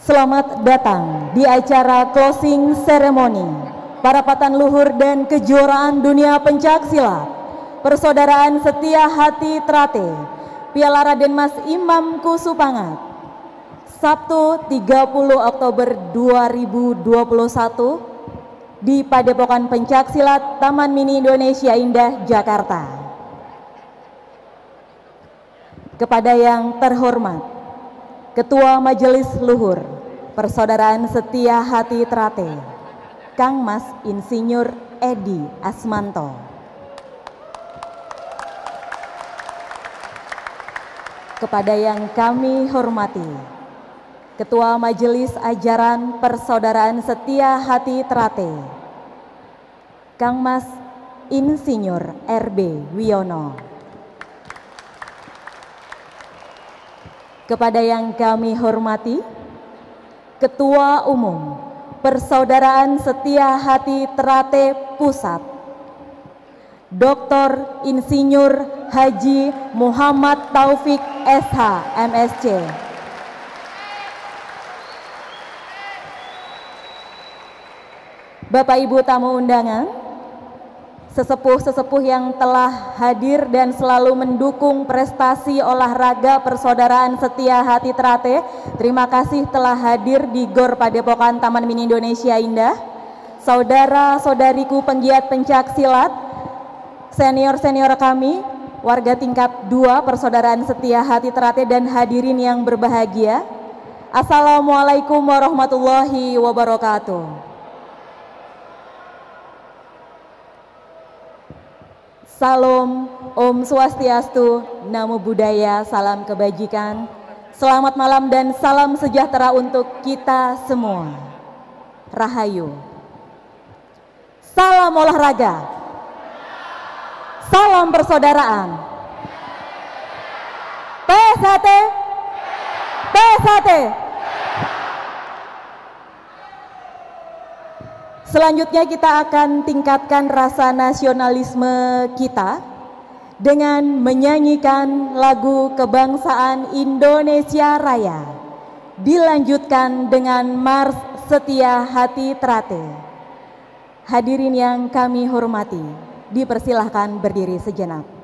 Selamat datang di acara closing ceremony Parapatan Luhur dan Kejuaraan Dunia Pencak Silat Persaudaraan Setia Hati Trate Piala Raden Mas Imam Kusupangat Sabtu 30 Oktober 2021 di Padepokan Pencak Silat Taman Mini Indonesia Indah, Jakarta. Kepada yang terhormat Ketua Majelis Luhur Persaudaraan Setia Hati Trate, Kang Mas Insinyur Edi Asmanto. Kepada yang kami hormati, Ketua Majelis Ajaran Persaudaraan Setia Hati Trate, Kang Mas Insinyur RB Wiono. Kepada yang kami hormati, Ketua Umum Persaudaraan Setia Hati Trate Pusat, Dr. Insinyur Haji Muhammad Taufik SH MSc. Bapak Ibu tamu undangan, sesepuh-sesepuh yang telah hadir dan selalu mendukung prestasi olahraga Persaudaraan Setia Hati Trate, terima kasih telah hadir di GOR Padepokan Taman Mini Indonesia Indah. Saudara-saudariku penggiat pencak silat, senior-senior kami, warga tingkat 2 Persaudaraan Setia Hati Trate dan hadirin yang berbahagia, Assalamualaikum warahmatullahi wabarakatuh. Salam, Om Swastiastu, Namo Buddhaya, salam kebajikan, selamat malam dan salam sejahtera untuk kita semua. Rahayu. Salam olahraga. Salam persaudaraan. PSHT. PSHT. Selanjutnya kita akan tingkatkan rasa nasionalisme kita dengan menyanyikan lagu kebangsaan Indonesia Raya. Dilanjutkan dengan Mars Setia Hati Trate. Hadirin yang kami hormati, dipersilahkan berdiri sejenak.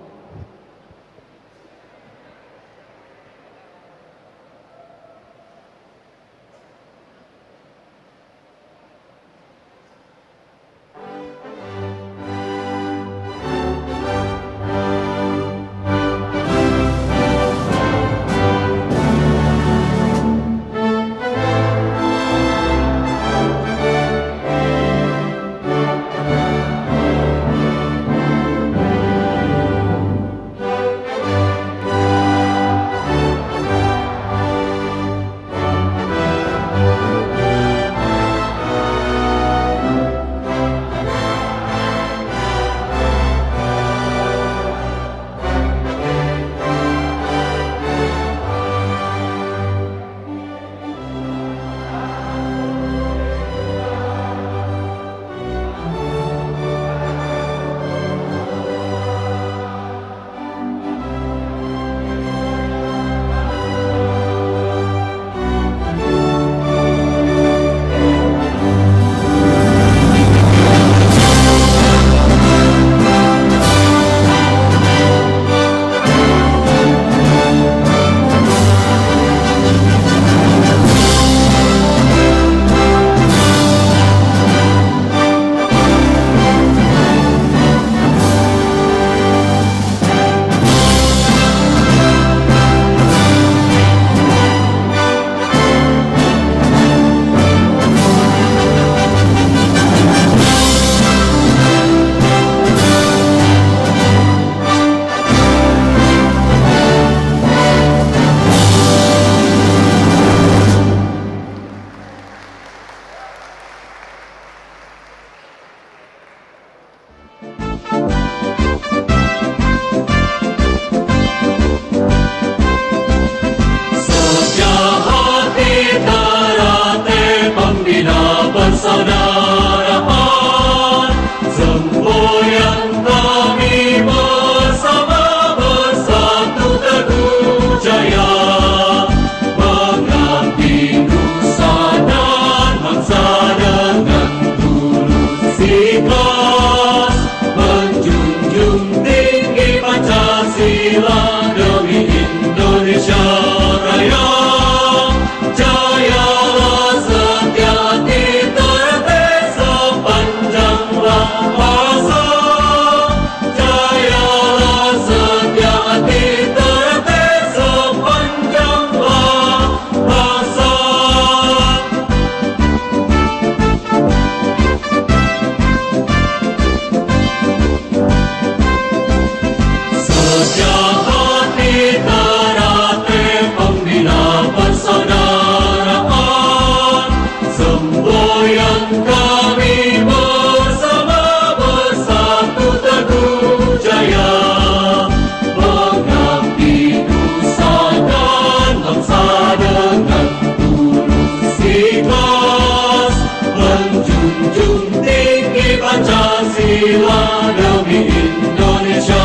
demi Indonesia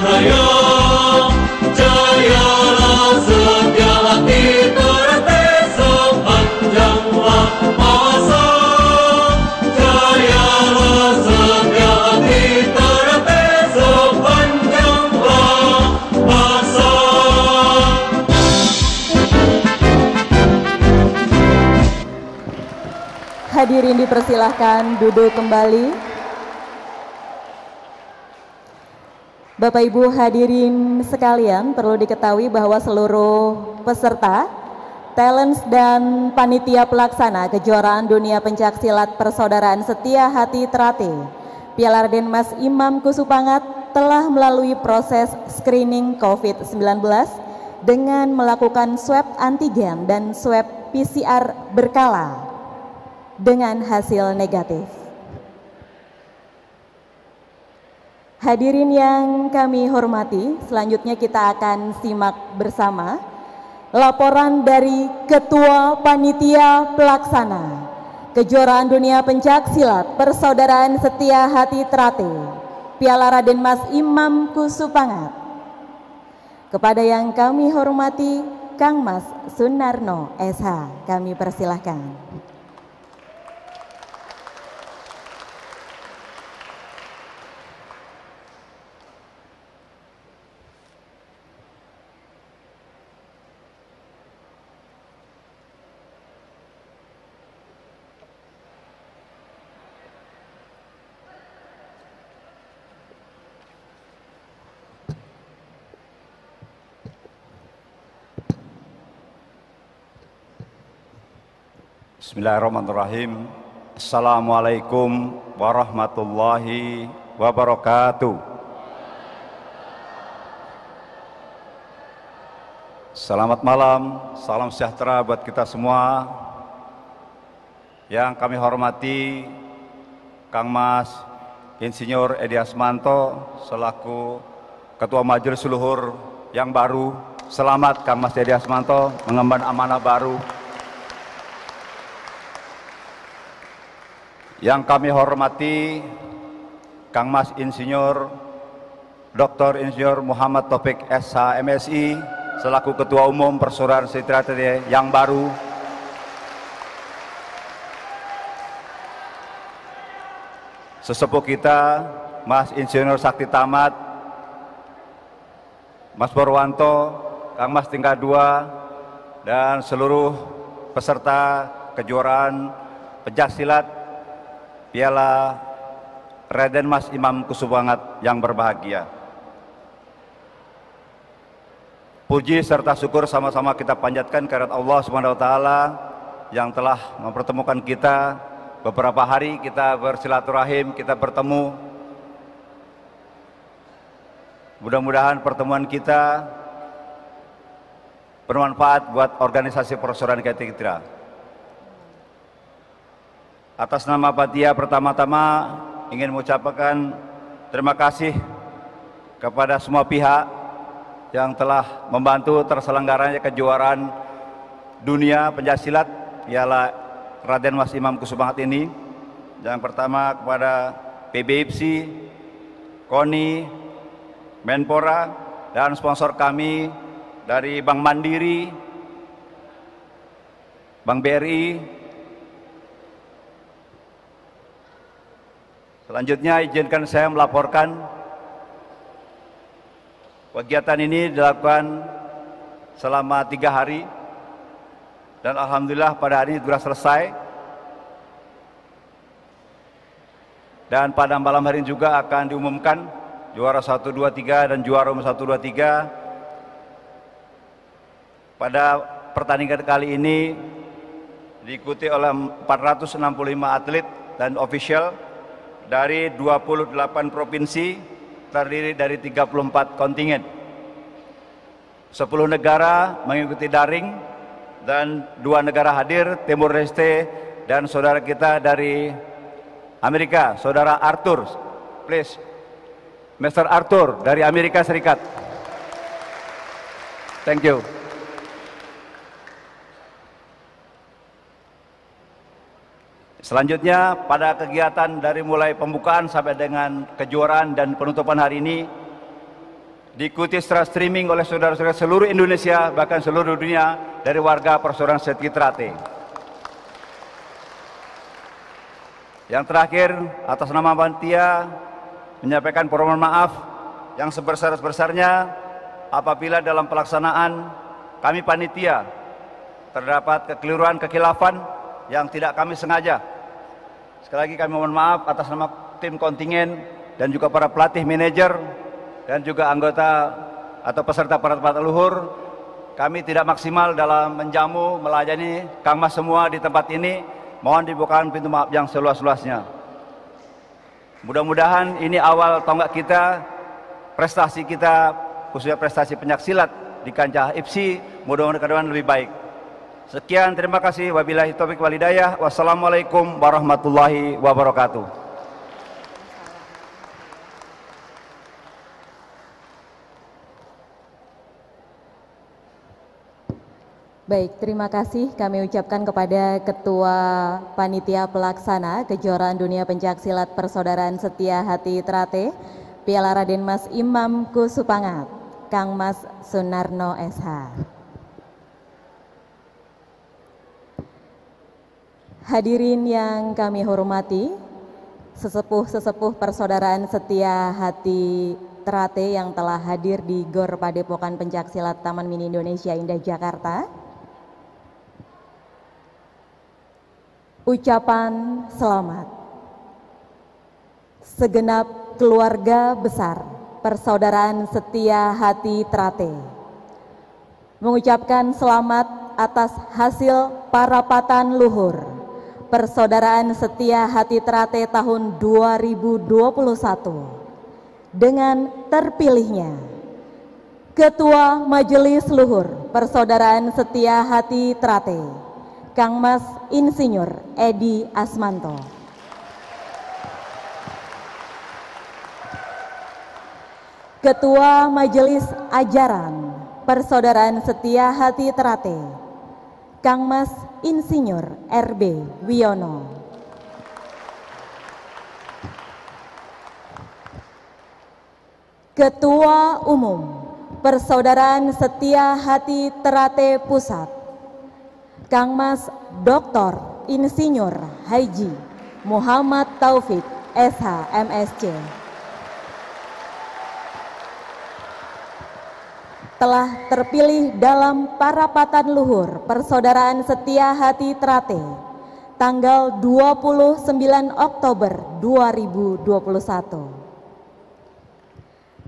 Raya. Jayalah setia hati Ternate sepanjang masa. Jayalah setia hati Ternate sepanjang masa. Hadirin dipersilahkan duduk kembali. Bapak Ibu hadirin sekalian, perlu diketahui bahwa seluruh peserta, talents dan panitia pelaksana kejuaraan dunia pencak silat persaudaraan setia hati Trate Piala Raden Mas Imam Kusupangat telah melalui proses screening COVID-19 dengan melakukan swab antigen dan swab PCR berkala dengan hasil negatif. Hadirin yang kami hormati, selanjutnya kita akan simak bersama laporan dari Ketua Panitia Pelaksana Kejuaraan Dunia Pencak Silat Persaudaraan Setia Hati Trate Piala Raden Mas Imam Kusupangat. Kepada yang kami hormati, Kang Mas Sunarno SH, kami persilahkan. Bismillahirrahmanirrahim. Assalamualaikum warahmatullahi wabarakatuh. Selamat malam, salam sejahtera buat kita semua. Yang kami hormati Kang Mas Insinyur Edi Asmanto selaku Ketua Majelis Luhur yang baru. Selamat Kang Mas Edi Asmanto mengemban amanah baru. Yang kami hormati Kang Mas Insinyur Dr. Insinyur Muhammad Taufik SH MSI selaku Ketua Umum Persaudaraan Setia Trate yang baru. Sesepuh kita Mas Insinyur Sakti Tamat, Mas Purwanto, Kang Mas tingkat 2 dan seluruh peserta kejuaraan pencak silat Piala Raden Mas Imam Kusupangat yang berbahagia. Puji serta syukur sama-sama kita panjatkan kehadirat Allah Subhanahu wa taala yang telah mempertemukan kita. Beberapa hari kita bersilaturahim, kita bertemu. Mudah-mudahan pertemuan kita bermanfaat buat organisasi persaudaraan kita. Atas nama Panitia pertama-tama ingin mengucapkan terima kasih kepada semua pihak yang telah membantu terselenggaranya kejuaraan dunia pencaksilat Piala Raden Mas Imam Kusupangat ini. Yang pertama kepada PBIPSI, KONI, Menpora, dan sponsor kami dari Bank Mandiri, Bank BRI. Selanjutnya izinkan saya melaporkan kegiatan ini dilakukan selama 3 hari dan alhamdulillah pada hari ini sudah selesai. Dan pada malam hari ini juga akan diumumkan juara 1, 2, 3 dan juara umum 1, 2, 3. Pada pertandingan kali ini diikuti oleh 465 atlet dan official dari 28 provinsi, terdiri dari 34 kontingen. 10 negara mengikuti daring dan 2 negara hadir, Timur Leste dan saudara kita dari Amerika, saudara Arthur, please, Mr. Arthur dari Amerika Serikat. Thank you. Selanjutnya, pada kegiatan dari mulai pembukaan sampai dengan kejuaraan dan penutupan hari ini diikuti secara streaming oleh saudara-saudara seluruh Indonesia, bahkan seluruh dunia, dari warga Persaudaraan Setia Trate. Yang terakhir, atas nama panitia menyampaikan permohonan maaf yang sebesar-besarnya apabila dalam pelaksanaan kami panitia terdapat kekeliruan, kekhilafan yang tidak kami sengaja. Sekali lagi kami mohon maaf atas nama tim kontingen dan juga para pelatih, manajer, dan juga anggota atau peserta parade luhur. Kami tidak maksimal dalam menjamu, melayani Kang Mas semua di tempat ini. Mohon dibukakan pintu maaf yang seluas-luasnya. Mudah-mudahan ini awal tonggak kita, prestasi kita, khususnya prestasi pencaksilat di kancah IPSI, mudah-mudahan ke depan lebih baik. Sekian, terima kasih. Wabillahi taufiq wal hidayah. Wassalamualaikum warahmatullahi wabarakatuh. Baik, terima kasih kami ucapkan kepada Ketua Panitia Pelaksana Kejuaraan Dunia Pencaksilat Persaudaraan Setia Hati Trate, Piala Raden Mas Imam Kusupangat, Kang Mas Sunarno SH. Hadirin yang kami hormati, sesepuh-sesepuh Persaudaraan Setia Hati Trate yang telah hadir di GOR Padepokan Pencaksilat Taman Mini Indonesia Indah Jakarta. Ucapan selamat segenap keluarga besar Persaudaraan Setia Hati Trate mengucapkan selamat atas hasil parapatan luhur Persaudaraan Setia Hati Trate tahun 2021 dengan terpilihnya Ketua Majelis Luhur Persaudaraan Setia Hati Trate, Kang Mas Insinyur Edi Asmanto. Ketua Majelis Ajaran Persaudaraan Setia Hati Trate, Kang Mas Insinyur RB Wiono. Ketua Umum Persaudaraan Setia Hati Trate Pusat, Kang Mas Dr. Insinyur Haji Muhammad Taufik SH MSc, telah terpilih dalam parapatan luhur Persaudaraan Setia Hati Trate tanggal 29 Oktober 2021.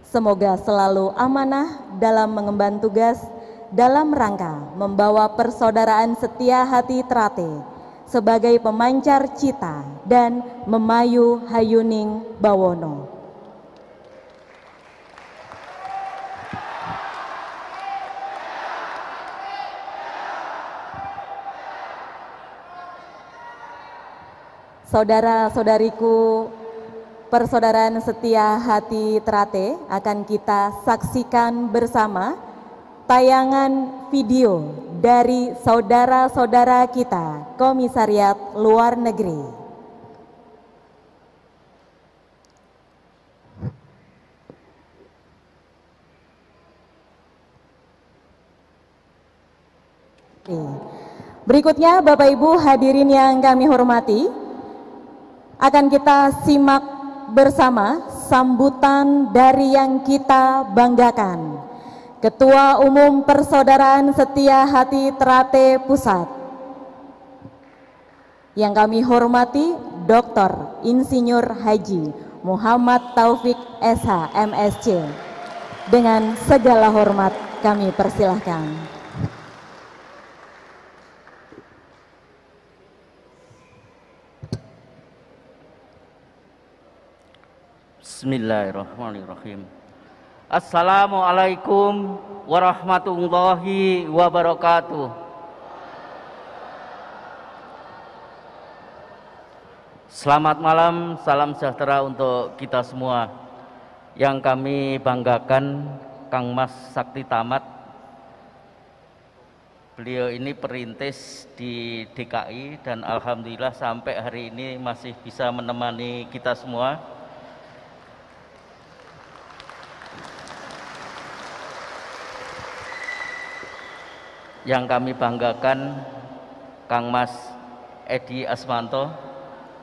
Semoga selalu amanah dalam mengemban tugas dalam rangka membawa Persaudaraan Setia Hati Trate sebagai pemancar cita dan memayu hayuning bawono. Saudara-saudariku Persaudaraan Setia Hati Trate, akan kita saksikan bersama tayangan video dari saudara-saudara kita Komisariat Luar Negeri. Berikutnya Bapak Ibu hadirin yang kami hormati, akan kita simak bersama sambutan dari yang kita banggakan, Ketua Umum Persaudaraan Setia Hati Trate Pusat, yang kami hormati Dr. Insinyur Haji Muhammad Taufik SH MSc. Dengan segala hormat kami persilahkan. Bismillahirrahmanirrahim. Assalamualaikum warahmatullahi wabarakatuh. Selamat malam, salam sejahtera untuk kita semua. Yang kami banggakan Kang Mas Sakti Tamat Beliau ini perintis di DKI dan alhamdulillah sampai hari ini masih bisa menemani kita semua. Yang kami banggakan Kang Mas Edi Asmanto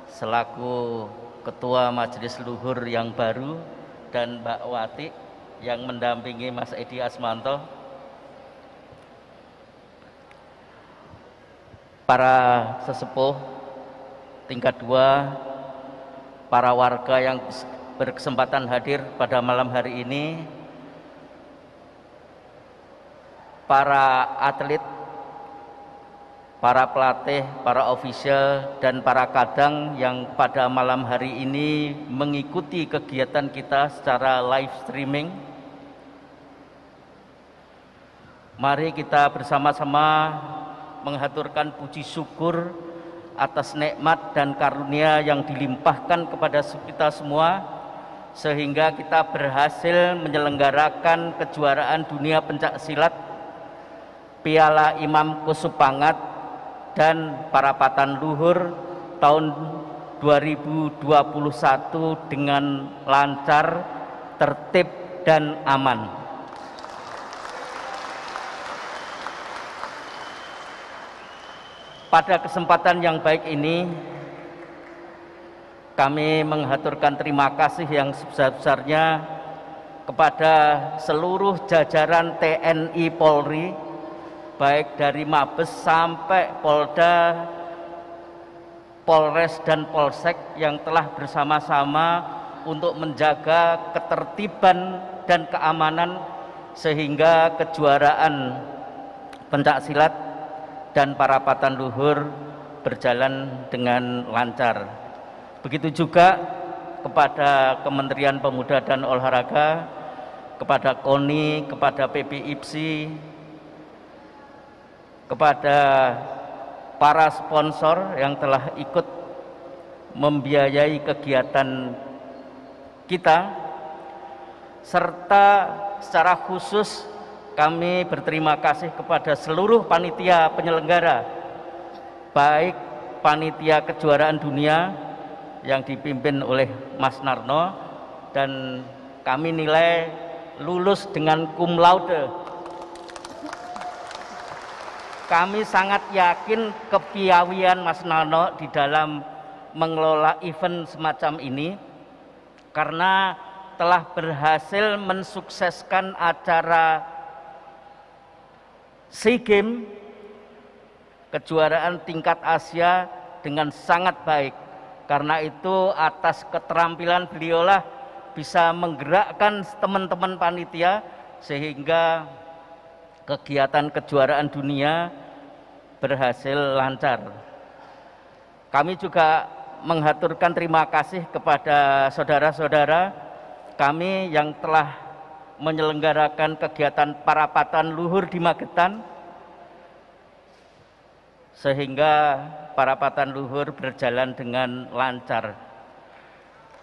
selaku Ketua Majelis Luhur yang baru dan Mbak Wati yang mendampingi Mas Edi Asmanto. Para sesepuh tingkat 2, para warga yang berkesempatan hadir pada malam hari ini, para atlet, para pelatih, para ofisial, dan para kadang yang pada malam hari ini mengikuti kegiatan kita secara live streaming. Mari kita bersama-sama menghaturkan puji syukur atas nikmat dan karunia yang dilimpahkan kepada kita semua, sehingga kita berhasil menyelenggarakan kejuaraan dunia pencak silat Piala Imam Kusupangat dan Parapatan Luhur tahun 2021 dengan lancar, tertib, dan aman. Pada kesempatan yang baik ini, kami menghaturkan terima kasih yang sebesar-besarnya kepada seluruh jajaran TNI Polri, baik dari Mabes sampai Polda, Polres, dan Polsek yang telah bersama-sama untuk menjaga ketertiban dan keamanan sehingga kejuaraan pencaksilat dan parapatan luhur berjalan dengan lancar. Begitu juga kepada Kementerian Pemuda dan Olahraga, kepada KONI, kepada PPIPSI, kepada para sponsor yang telah ikut membiayai kegiatan kita, serta secara khusus kami berterima kasih kepada seluruh panitia penyelenggara, baik panitia kejuaraan dunia yang dipimpin oleh Mas Narno, dan kami nilai lulus dengan cum laude. Kami sangat yakin kepiawaian Mas Narno di dalam mengelola event semacam ini, karena telah berhasil mensukseskan acara SEA Games, kejuaraan tingkat Asia, dengan sangat baik. Karena itu atas keterampilan beliaulah bisa menggerakkan teman-teman panitia sehingga kegiatan kejuaraan dunia berhasil lancar. Kami juga menghaturkan terima kasih kepada saudara-saudara kami yang telah menyelenggarakan kegiatan parapatan luhur di Magetan, sehingga parapatan luhur berjalan dengan lancar.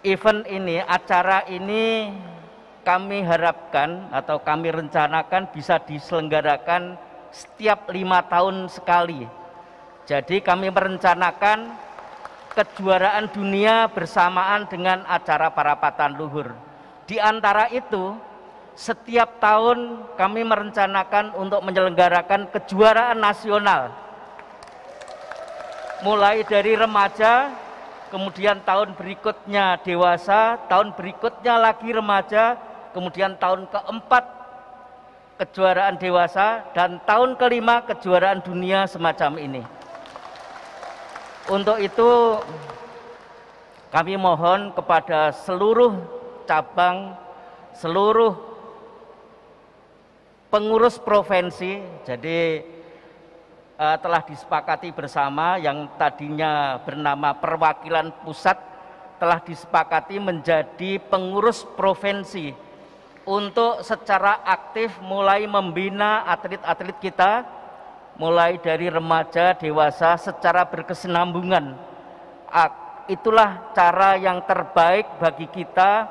Event ini, acara ini kami harapkan atau kami rencanakan bisa diselenggarakan setiap 5 tahun sekali. Jadi kami merencanakan kejuaraan dunia bersamaan dengan acara parapatan luhur. Di antara itu, setiap tahun kami merencanakan untuk menyelenggarakan kejuaraan nasional, mulai dari remaja, kemudian tahun berikutnya dewasa, tahun berikutnya lagi remaja, kemudian tahun keempat kejuaraan dewasa, dan tahun kelima kejuaraan dunia semacam ini. Untuk itu kami mohon kepada seluruh cabang, seluruh pengurus provinsi, jadi telah disepakati bersama, yang tadinya bernama perwakilan pusat telah disepakati menjadi pengurus provinsi untuk secara aktif mulai membina atlet-atlet kita, mulai dari remaja, dewasa, secara berkesinambungan. Itulah cara yang terbaik bagi kita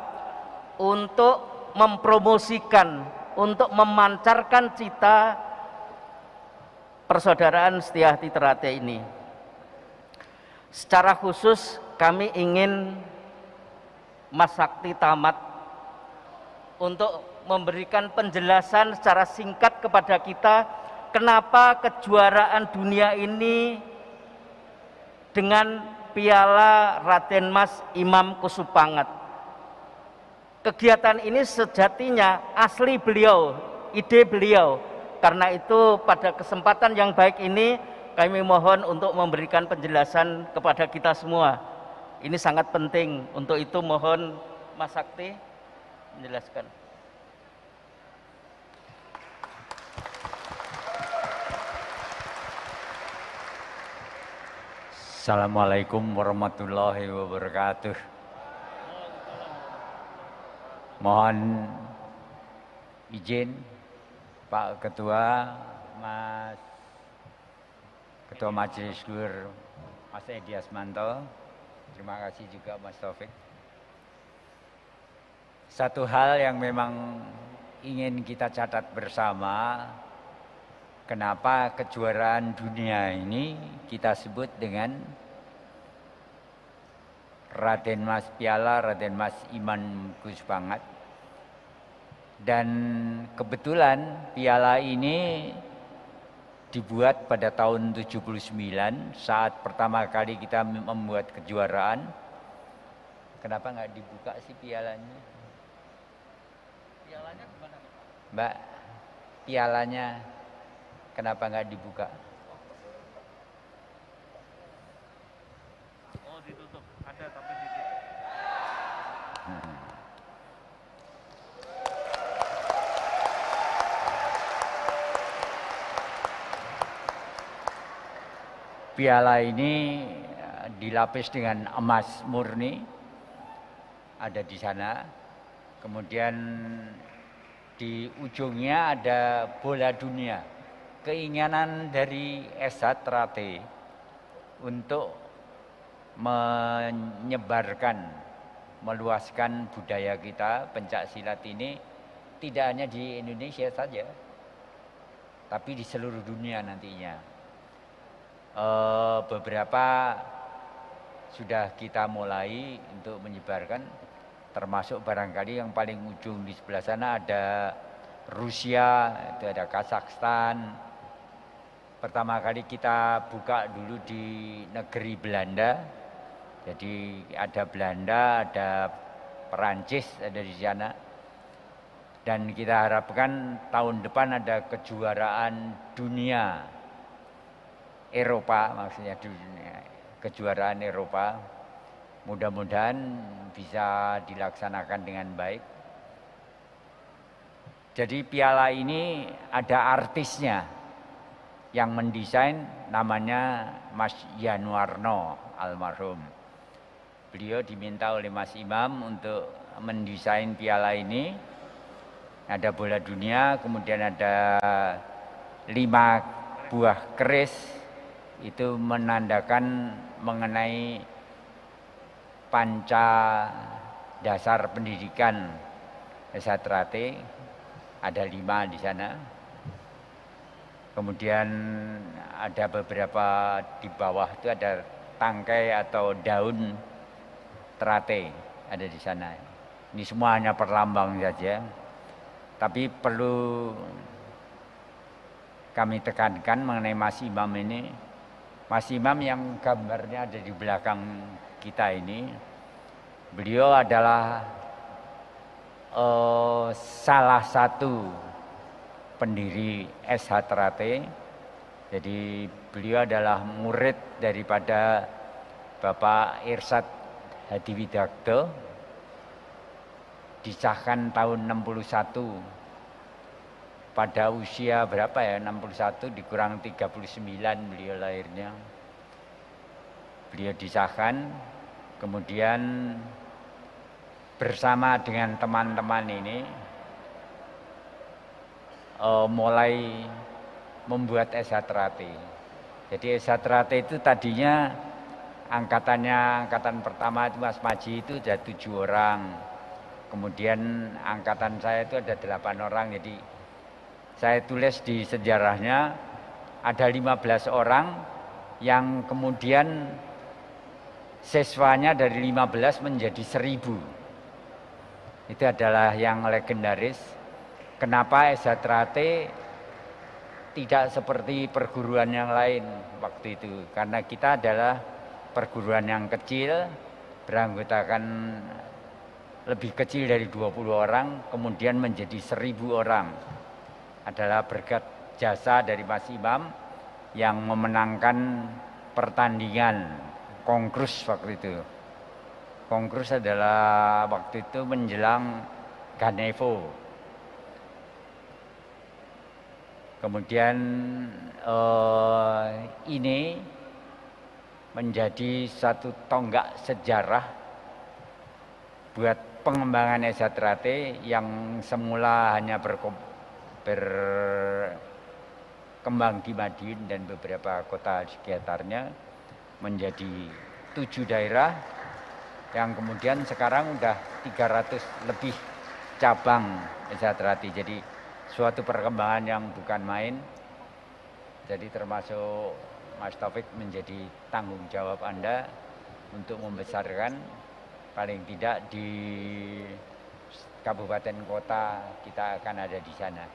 untuk mempromosikan, untuk memancarkan cita persaudaraan Setia Hati Ternate ini. Secara khusus kami ingin Mas Sakti Tamat untuk memberikan penjelasan secara singkat kepada kita kenapa kejuaraan dunia ini dengan piala Raden Mas Imam Kusupangat. Kegiatan ini sejatinya asli beliau, ide beliau. Karena itu pada kesempatan yang baik ini kami mohon untuk memberikan penjelasan kepada kita semua. Ini sangat penting, untuk itu mohon Mas Sakti menjelaskan. Assalamualaikum warahmatullahi wabarakatuh. Mohon izin Pak Ketua, Mas Ketua Majelis Luhur Mas Edi Asmanto, terima kasih juga Mas Taufik. Satu hal yang memang ingin kita catat bersama, kenapa kejuaraan dunia ini kita sebut dengan Raden Mas Piala Raden Mas Imam Kusupangat. Dan kebetulan piala ini dibuat pada tahun 79 saat pertama kali kita membuat kejuaraan. Kenapa nggak dibuka sih pialanya? Pialanya gimana? Mbak, pialanya kenapa nggak dibuka? Oh, ditutup. Ada tapi ditutup. Piala ini dilapis dengan emas murni, ada di sana. Kemudian di ujungnya ada bola dunia. Keinginan dari SH Ternate untuk menyebarkan, meluaskan budaya kita pencak silat ini tidak hanya di Indonesia saja, tapi di seluruh dunia nantinya. Beberapa sudah kita mulai untuk menyebarkan, termasuk barangkali yang paling ujung di sebelah sana ada Rusia, itu ada Kazakhstan. Pertama kali kita buka dulu di negeri Belanda, jadi ada Belanda, ada Perancis ada di sana. Dan kita harapkan tahun depan ada kejuaraan dunia Eropa, maksudnya dunia, kejuaraan Eropa. Mudah-mudahan bisa dilaksanakan dengan baik. Jadi piala ini ada artisnya yang mendesain, namanya Mas Yanuarno almarhum. Beliau diminta oleh Mas Imam untuk mendesain piala ini. Ada bola dunia, kemudian ada 5 buah keris, itu menandakan mengenai panca dasar pendidikan SH Ternate, ada 5 di sana. Kemudian ada beberapa di bawah itu ada tangkai atau daun Ternate ada di sana. Ini semua hanya perlambang saja, tapi perlu kami tekankan mengenai Mas Imam ini. Mas Imam yang gambarnya ada di belakang kita ini, beliau adalah salah satu pendiri SH Ternate. Jadi beliau adalah murid daripada Bapak Irsad Hadiwidakdo, disahkan tahun 61. Pada usia berapa ya, 61 dikurang 39 beliau lahirnya. Beliau disahkan, kemudian bersama dengan teman-teman ini mulai membuat SH Ternate. Jadi SH Ternate itu tadinya angkatan pertama itu Mas Maji itu ada 7 orang. Kemudian angkatan saya itu ada 8 orang. Jadi saya tulis di sejarahnya, ada 15 orang yang kemudian siswanya dari 15 menjadi 1000. Itu adalah yang legendaris. Kenapa Esatrate tidak seperti perguruan yang lain waktu itu? Karena kita adalah perguruan yang kecil, beranggotakan lebih kecil dari 20 orang, kemudian menjadi 1000 orang. Adalah berkat jasa dari Mas Imam yang memenangkan pertandingan Kongkrus waktu itu. Kongkrus adalah waktu itu menjelang Ganevo. Kemudian ini menjadi satu tonggak sejarah buat pengembangan Esatrate yang semula hanya berkembang di Madiun dan beberapa kota sekitarnya menjadi 7 daerah yang kemudian sekarang udah 300 lebih cabang Esatrate. Jadi suatu perkembangan yang bukan main. Jadi termasuk Mas Taufik menjadi tanggung jawab Anda untuk membesarkan. Paling tidak di kabupaten kota kita akan ada di sana.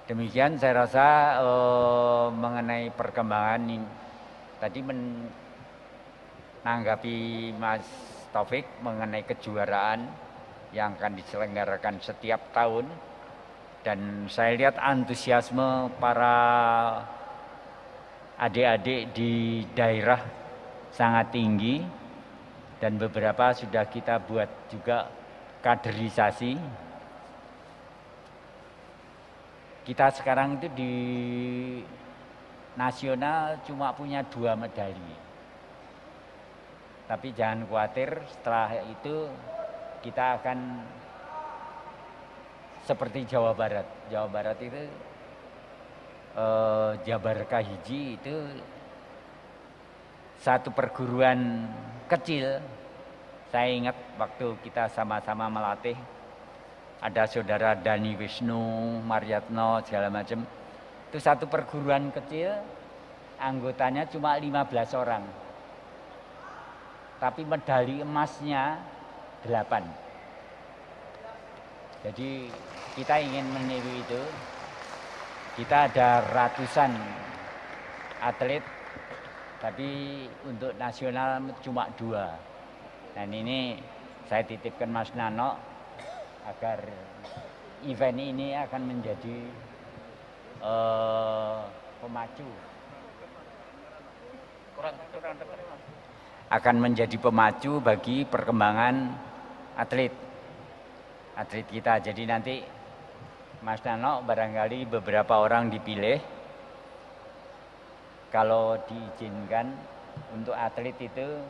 Demikian saya rasa mengenai perkembangan ini. Tadi menanggapi Mas Taufik mengenai kejuaraan yang akan diselenggarakan setiap tahun. Dan saya lihat antusiasme para adik-adik di daerah sangat tinggi. Dan beberapa sudah kita buat juga kaderisasi. Kita sekarang itu di nasional cuma punya 2 medali. Tapi jangan khawatir, setelah itu kita akan seperti Jawa Barat. Jawa Barat itu Jabar Kahiji itu satu perguruan kecil. Saya ingat waktu kita sama-sama melatih, ada saudara Dani Wisnu, Maryatno, segala macam. Itu satu perguruan kecil, anggotanya cuma 15 orang. Tapi medali emasnya 8. Jadi kita ingin meniru itu. Kita ada ratusan atlet, tapi untuk nasional cuma 2. Dan ini saya titipkan Mas Nano agar event ini akan menjadi pemacu. Akan menjadi pemacu bagi perkembangan atlet kita. Jadi nanti Mas Nano barangkali beberapa orang dipilih. Kalau diizinkan untuk atlet itu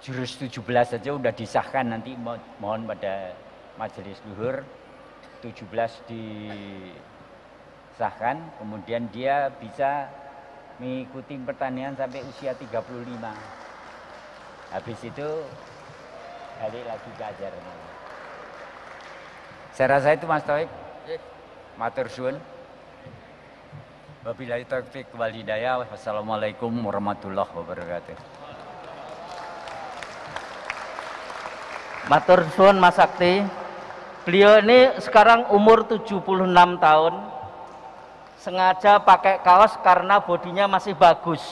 jurus 17 saja sudah disahkan, nanti mohon pada majelis luhur 17 disahkan, kemudian dia bisa mengikuti pertandingan sampai usia 35. Habis itu balik lagi ke ajaran. Saya rasa itu Mas Taufik. Matur suwun. Wabillahi taufiq wal hidayah. Wassalamualaikum warahmatullahi wabarakatuh. Matur suwun Mas Sakti. Beliau ini sekarang umur 76 tahun. Sengaja pakai kaos karena bodinya masih bagus.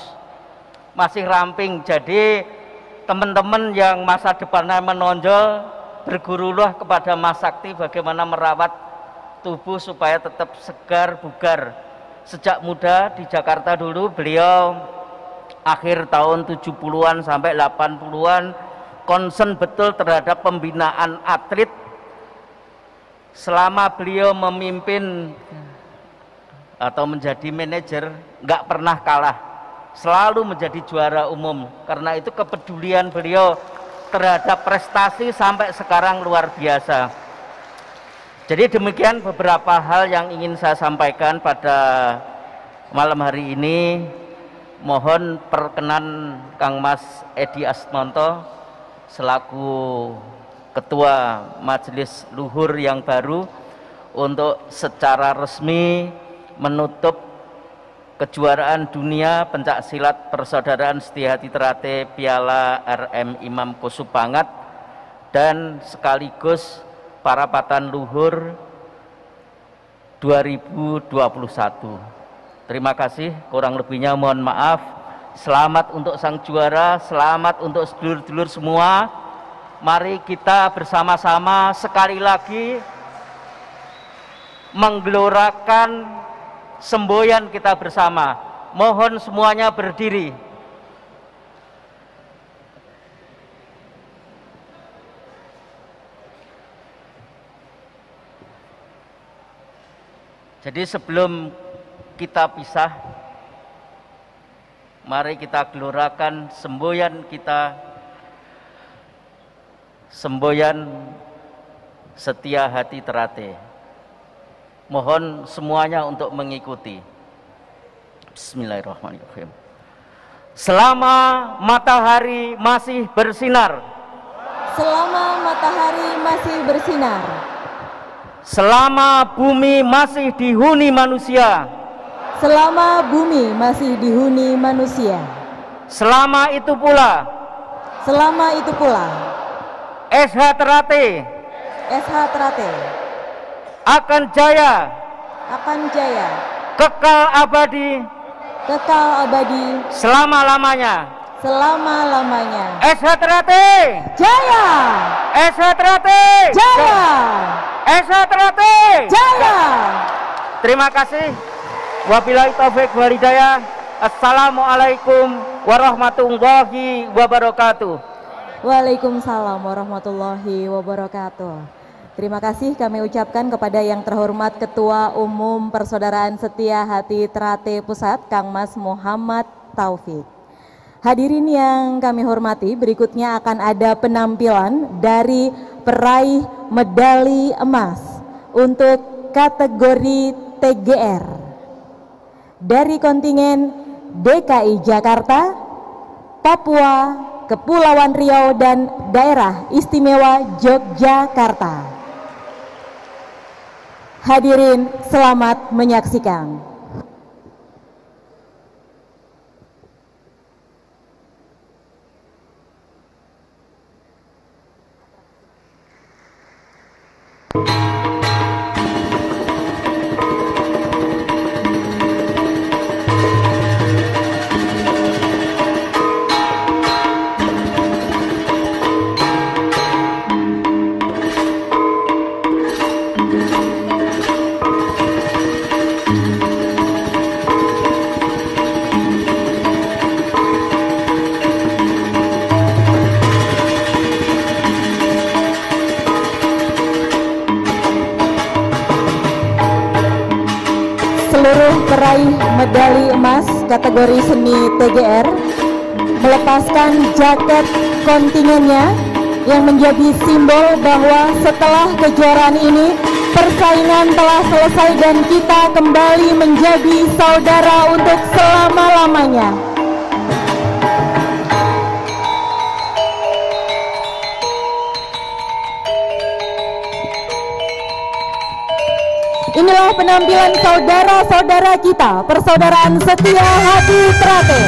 Masih ramping. Jadi teman-teman yang masa depannya menonjol, bergurulah kepada Mas Sakti bagaimana merawat tubuh supaya tetap segar, bugar. Sejak muda di Jakarta dulu beliau akhir tahun 70-an sampai 80-an concern betul terhadap pembinaan atlet. Selama beliau memimpin atau menjadi manajer nggak pernah kalah, selalu menjadi juara umum. Karena itu kepedulian beliau terhadap prestasi sampai sekarang luar biasa. Jadi demikian beberapa hal yang ingin saya sampaikan pada malam hari ini. Mohon perkenan Kang Mas Edi Asmanto selaku Ketua Majelis Luhur yang baru untuk secara resmi menutup kejuaraan dunia pencak silat Persaudaraan Setia Hati Ternate Piala RM Imam Kusupangat, dan sekaligus Parapatan Luhur 2021. Terima kasih, kurang lebihnya mohon maaf. Selamat untuk sang juara, selamat untuk sedulur-sedulur semua. Mari kita bersama-sama sekali lagi menggelorakan semboyan kita bersama. Mohon semuanya berdiri. Jadi sebelum kita pisah, mari kita gelorakan semboyan kita, semboyan Setia Hati Ternate. Mohon semuanya untuk mengikuti. Bismillahirrahmanirrahim. Selama matahari masih bersinar, Selama matahari masih bersinar, selama bumi masih dihuni manusia, selama bumi masih dihuni manusia, selama itu pula SH Ternate SH Ternate akan jaya, kekal abadi, selama-lamanya. SH Ternate Jaya! SH Ternate Jaya! SH Ternate Jaya! Terima kasih. Wabillahi taufik wal hidayah. Assalamualaikum warahmatullahi wabarakatuh. Waalaikumsalam warahmatullahi wabarakatuh. Terima kasih kami ucapkan kepada yang terhormat Ketua Umum Persaudaraan Setia Hati Ternate Pusat, Kang Mas Muhammad Taufik. Hadirin yang kami hormati, berikutnya akan ada penampilan dari peraih medali emas untuk kategori TGR dari kontingen DKI Jakarta, Papua, Kepulauan Riau, dan Daerah Istimewa Yogyakarta. Hadirin, selamat menyaksikan. Seluruh peraih medali emas kategori seni TGR melepaskan jaket kontingennya yang menjadi simbol bahwa setelah kejuaraan ini persaingan telah selesai dan kita kembali menjadi saudara untuk selama-lamanya. Inilah penampilan saudara-saudara kita, Persaudaraan Setia Hati Ternate.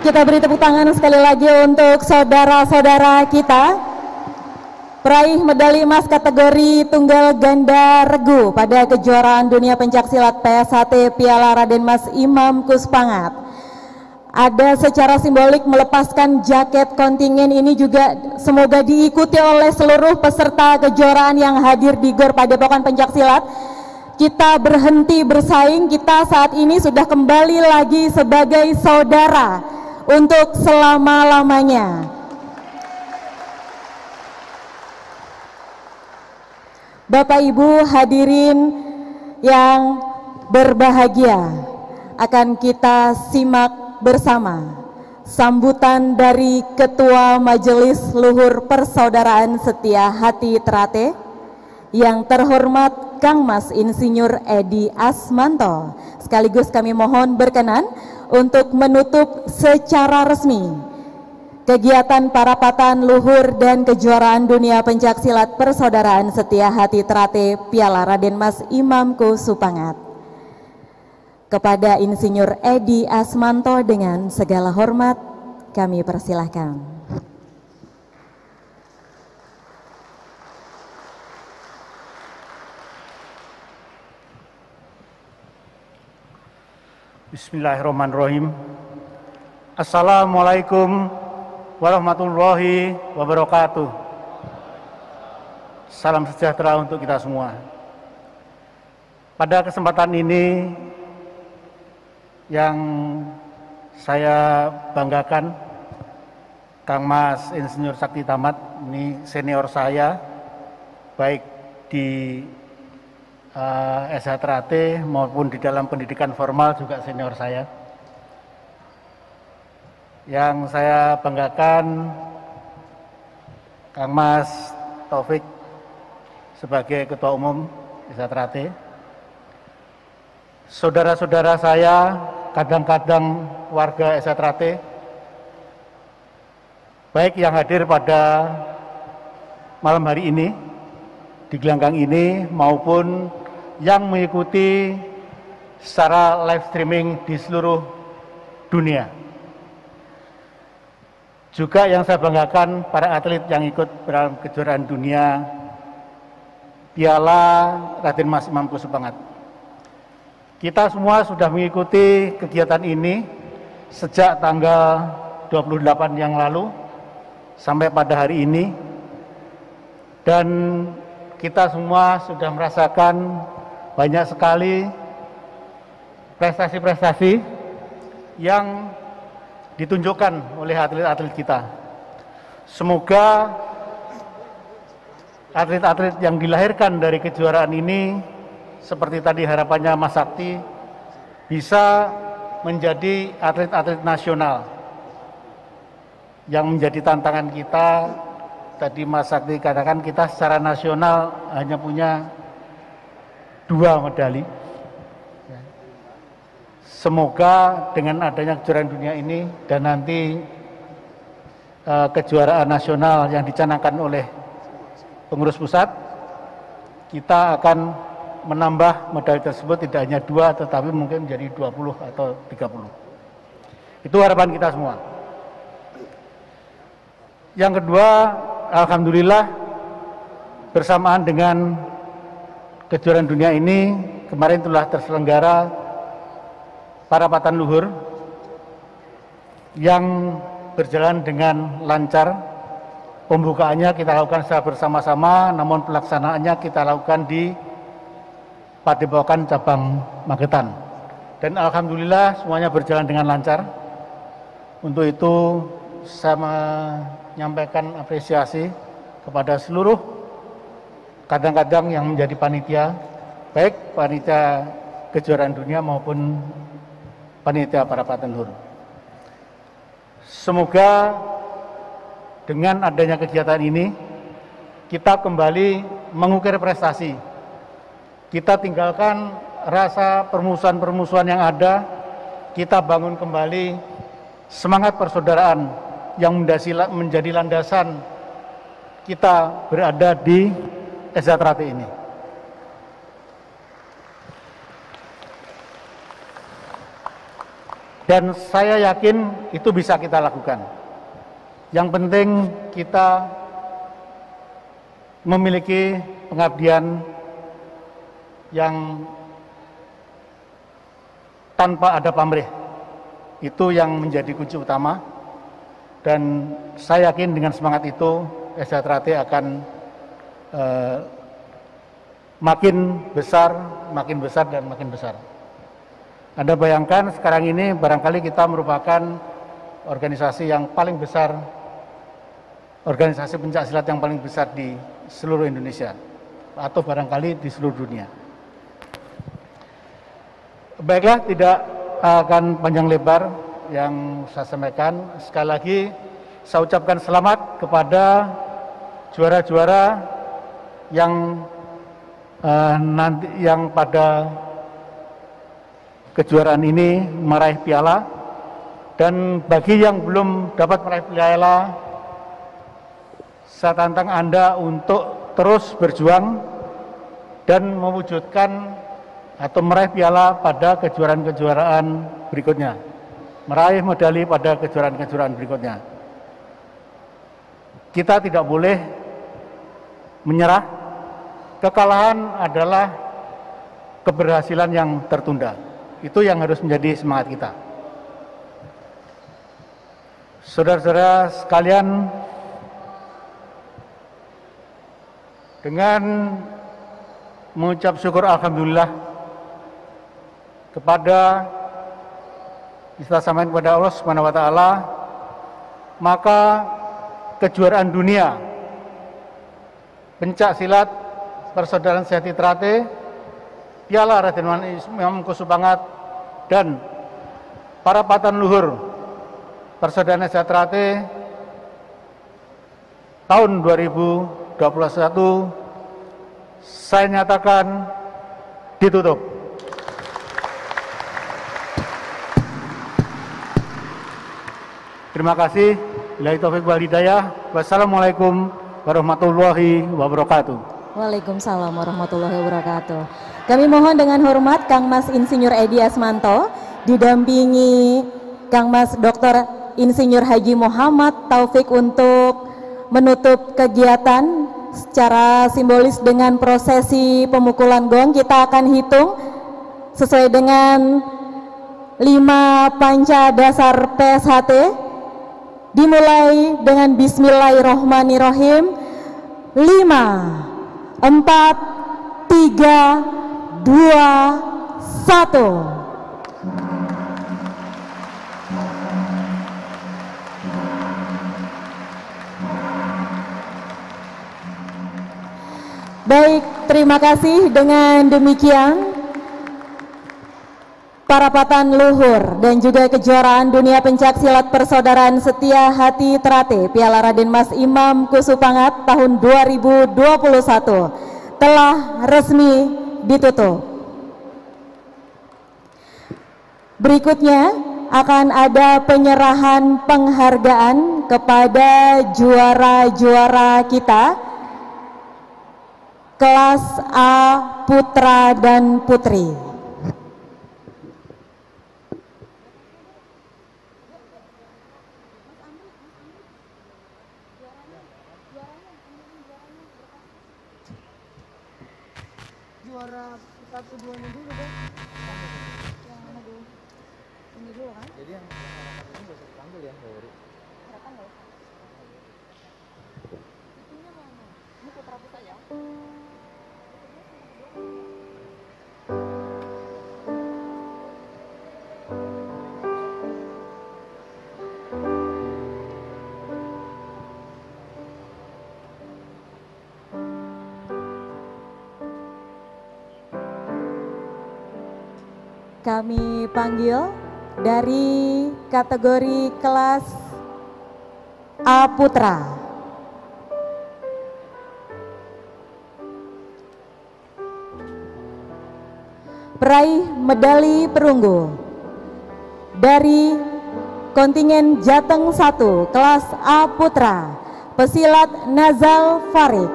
Kita beri tepuk tangan sekali lagi untuk saudara-saudara kita peraih medali emas kategori tunggal ganda regu pada kejuaraan dunia pencaksilat PSHT Piala Raden Mas Imam Kuspangat. Ada secara simbolik melepaskan jaket kontingen ini juga semoga diikuti oleh seluruh peserta kejuaraan yang hadir di GOR Padepokan Pencaksilat. Kita berhenti bersaing, kita saat ini sudah kembali lagi sebagai saudara untuk selama-lamanya. Bapak Ibu hadirin yang berbahagia, akan kita simak bersama sambutan dari Ketua Majelis Luhur Persaudaraan Setia Hati Trate yang terhormat Kang Mas Insinyur Edi Asmanto. Sekaligus kami mohon berkenan untuk menutup secara resmi kegiatan parapatan luhur dan kejuaraan dunia pencaksilat Persaudaraan Setia Hati Trate Piala Raden Mas Imam Kuspangat. Kepada Insinyur Edi Asmanto dengan segala hormat kami persilahkan. Bismillahirrahmanirrahim. Assalamualaikum warahmatullahi wabarakatuh. Salam sejahtera untuk kita semua. Pada kesempatan ini yang saya banggakan, Kang Mas Insinyur Sakti Tamat, ini senior saya, baik di SH Trate maupun di dalam pendidikan formal juga senior saya. Yang saya banggakan Kang Mas Taufik sebagai Ketua Umum SH Trate. Saudara-saudara saya, kadang-kadang warga SH Trate, baik yang hadir pada malam hari ini di gelanggang ini maupun yang mengikuti secara live streaming di seluruh dunia. Juga yang saya banggakan para atlet yang ikut dalam kejuaraan dunia Piala Raden Mas Imam Kuspangat. Kita semua sudah mengikuti kegiatan ini sejak tanggal 28 yang lalu sampai pada hari ini, dan kita semua sudah merasakan banyak sekali prestasi-prestasi yang ditunjukkan oleh atlet-atlet kita. Semoga atlet-atlet yang dilahirkan dari kejuaraan ini, seperti tadi harapannya Mas Sakti, bisa menjadi atlet-atlet nasional. Yang menjadi tantangan kita, tadi Mas Sakti katakan kita secara nasional hanya punya 2 medali. Semoga dengan adanya kejuaraan dunia ini dan nanti kejuaraan nasional yang dicanangkan oleh pengurus pusat, kita akan menambah medali tersebut tidak hanya 2 tetapi mungkin menjadi 20 atau 30. Itu harapan kita semua. Yang kedua, alhamdulillah bersamaan dengan kejuaraan dunia ini kemarin telah terselenggara parapatan luhur yang berjalan dengan lancar. Pembukaannya kita lakukan secara bersama-sama, namun pelaksanaannya kita lakukan di Padepokan Cabang Magetan. Dan alhamdulillah semuanya berjalan dengan lancar. Untuk itu saya menyampaikan apresiasi kepada seluruh kadang-kadang yang menjadi panitia, baik panitia kejuaraan dunia maupun panitia parapatan luhur. Semoga dengan adanya kegiatan ini kita kembali mengukir prestasi. Kita tinggalkan rasa permusuhan-permusuhan yang ada, kita bangun kembali semangat persaudaraan yang menjadi landasan kita berada di SH Trate ini. Dan saya yakin itu bisa kita lakukan. Yang penting kita memiliki pengabdian yang tanpa ada pamrih. Itu yang menjadi kunci utama. Dan saya yakin dengan semangat itu SDA akan makin besar dan makin besar. Anda bayangkan sekarang ini barangkali kita merupakan organisasi yang paling besar, organisasi pencaksilat yang paling besar di seluruh Indonesia, atau barangkali di seluruh dunia. Baiklah, tidak akan panjang lebar yang saya sampaikan. Sekali lagi saya ucapkan selamat kepada juara-juara yang nanti yang pada kejuaraan ini meraih piala, dan bagi yang belum dapat meraih piala, saya tantang Anda untuk terus berjuang dan mewujudkan atau meraih piala pada kejuaraan-kejuaraan berikutnya, meraih medali pada kejuaraan-kejuaraan berikutnya. Kita tidak boleh menyerah. Kekalahan adalah keberhasilan yang tertunda. Itu yang harus menjadi semangat kita. Saudara-saudara sekalian, dengan mengucap syukur alhamdulillah kepada kita sampaikan kepada Allah Subhanahu wa taala, maka kejuaraan dunia pencak silat Persaudaraan Sejati Trate, Piala Raden Mas Imam Kusupangat, dan para patan luhur Persaudaraan Sejati Trate tahun 2021 saya nyatakan ditutup. Terima kasih. Billahi taufiq wal hidayah. Wassalamualaikum warahmatullahi wabarakatuh. Waalaikumsalam warahmatullahi wabarakatuh. Kami mohon dengan hormat Kang Mas Insinyur Edi Asmanto didampingi Kang Mas Dr. Insinyur Haji Muhammad Taufik untuk menutup kegiatan secara simbolis dengan prosesi pemukulan gong. Kita akan hitung sesuai dengan 5 panca dasar PSHT, dimulai dengan Bismillahirrohmanirrohim. 5, 4, 3, 2, 1. Baik, terima kasih. Dengan demikian para patan luhur dan juga kejuaraan dunia pencak silat Persaudaraan Setia Hati Trate Piala Raden Mas Imam Kusupangat tahun 2021 telah resmi ditutup. Berikutnya akan ada penyerahan penghargaan kepada juara-juara kita kelas A putra dan putri. Juara 1-2-nya dulu deh. Yang mana dulu? Ini dulu kan? Jadi yang ini gak usah dipanggil ya, Baru. Berapa nggak usah? Itunya mana? Ini putra putra ya? Kami panggil dari kategori kelas A Putra. Peraih medali perunggu dari kontingen Jateng 1 kelas A Putra, pesilat Nazal Farid.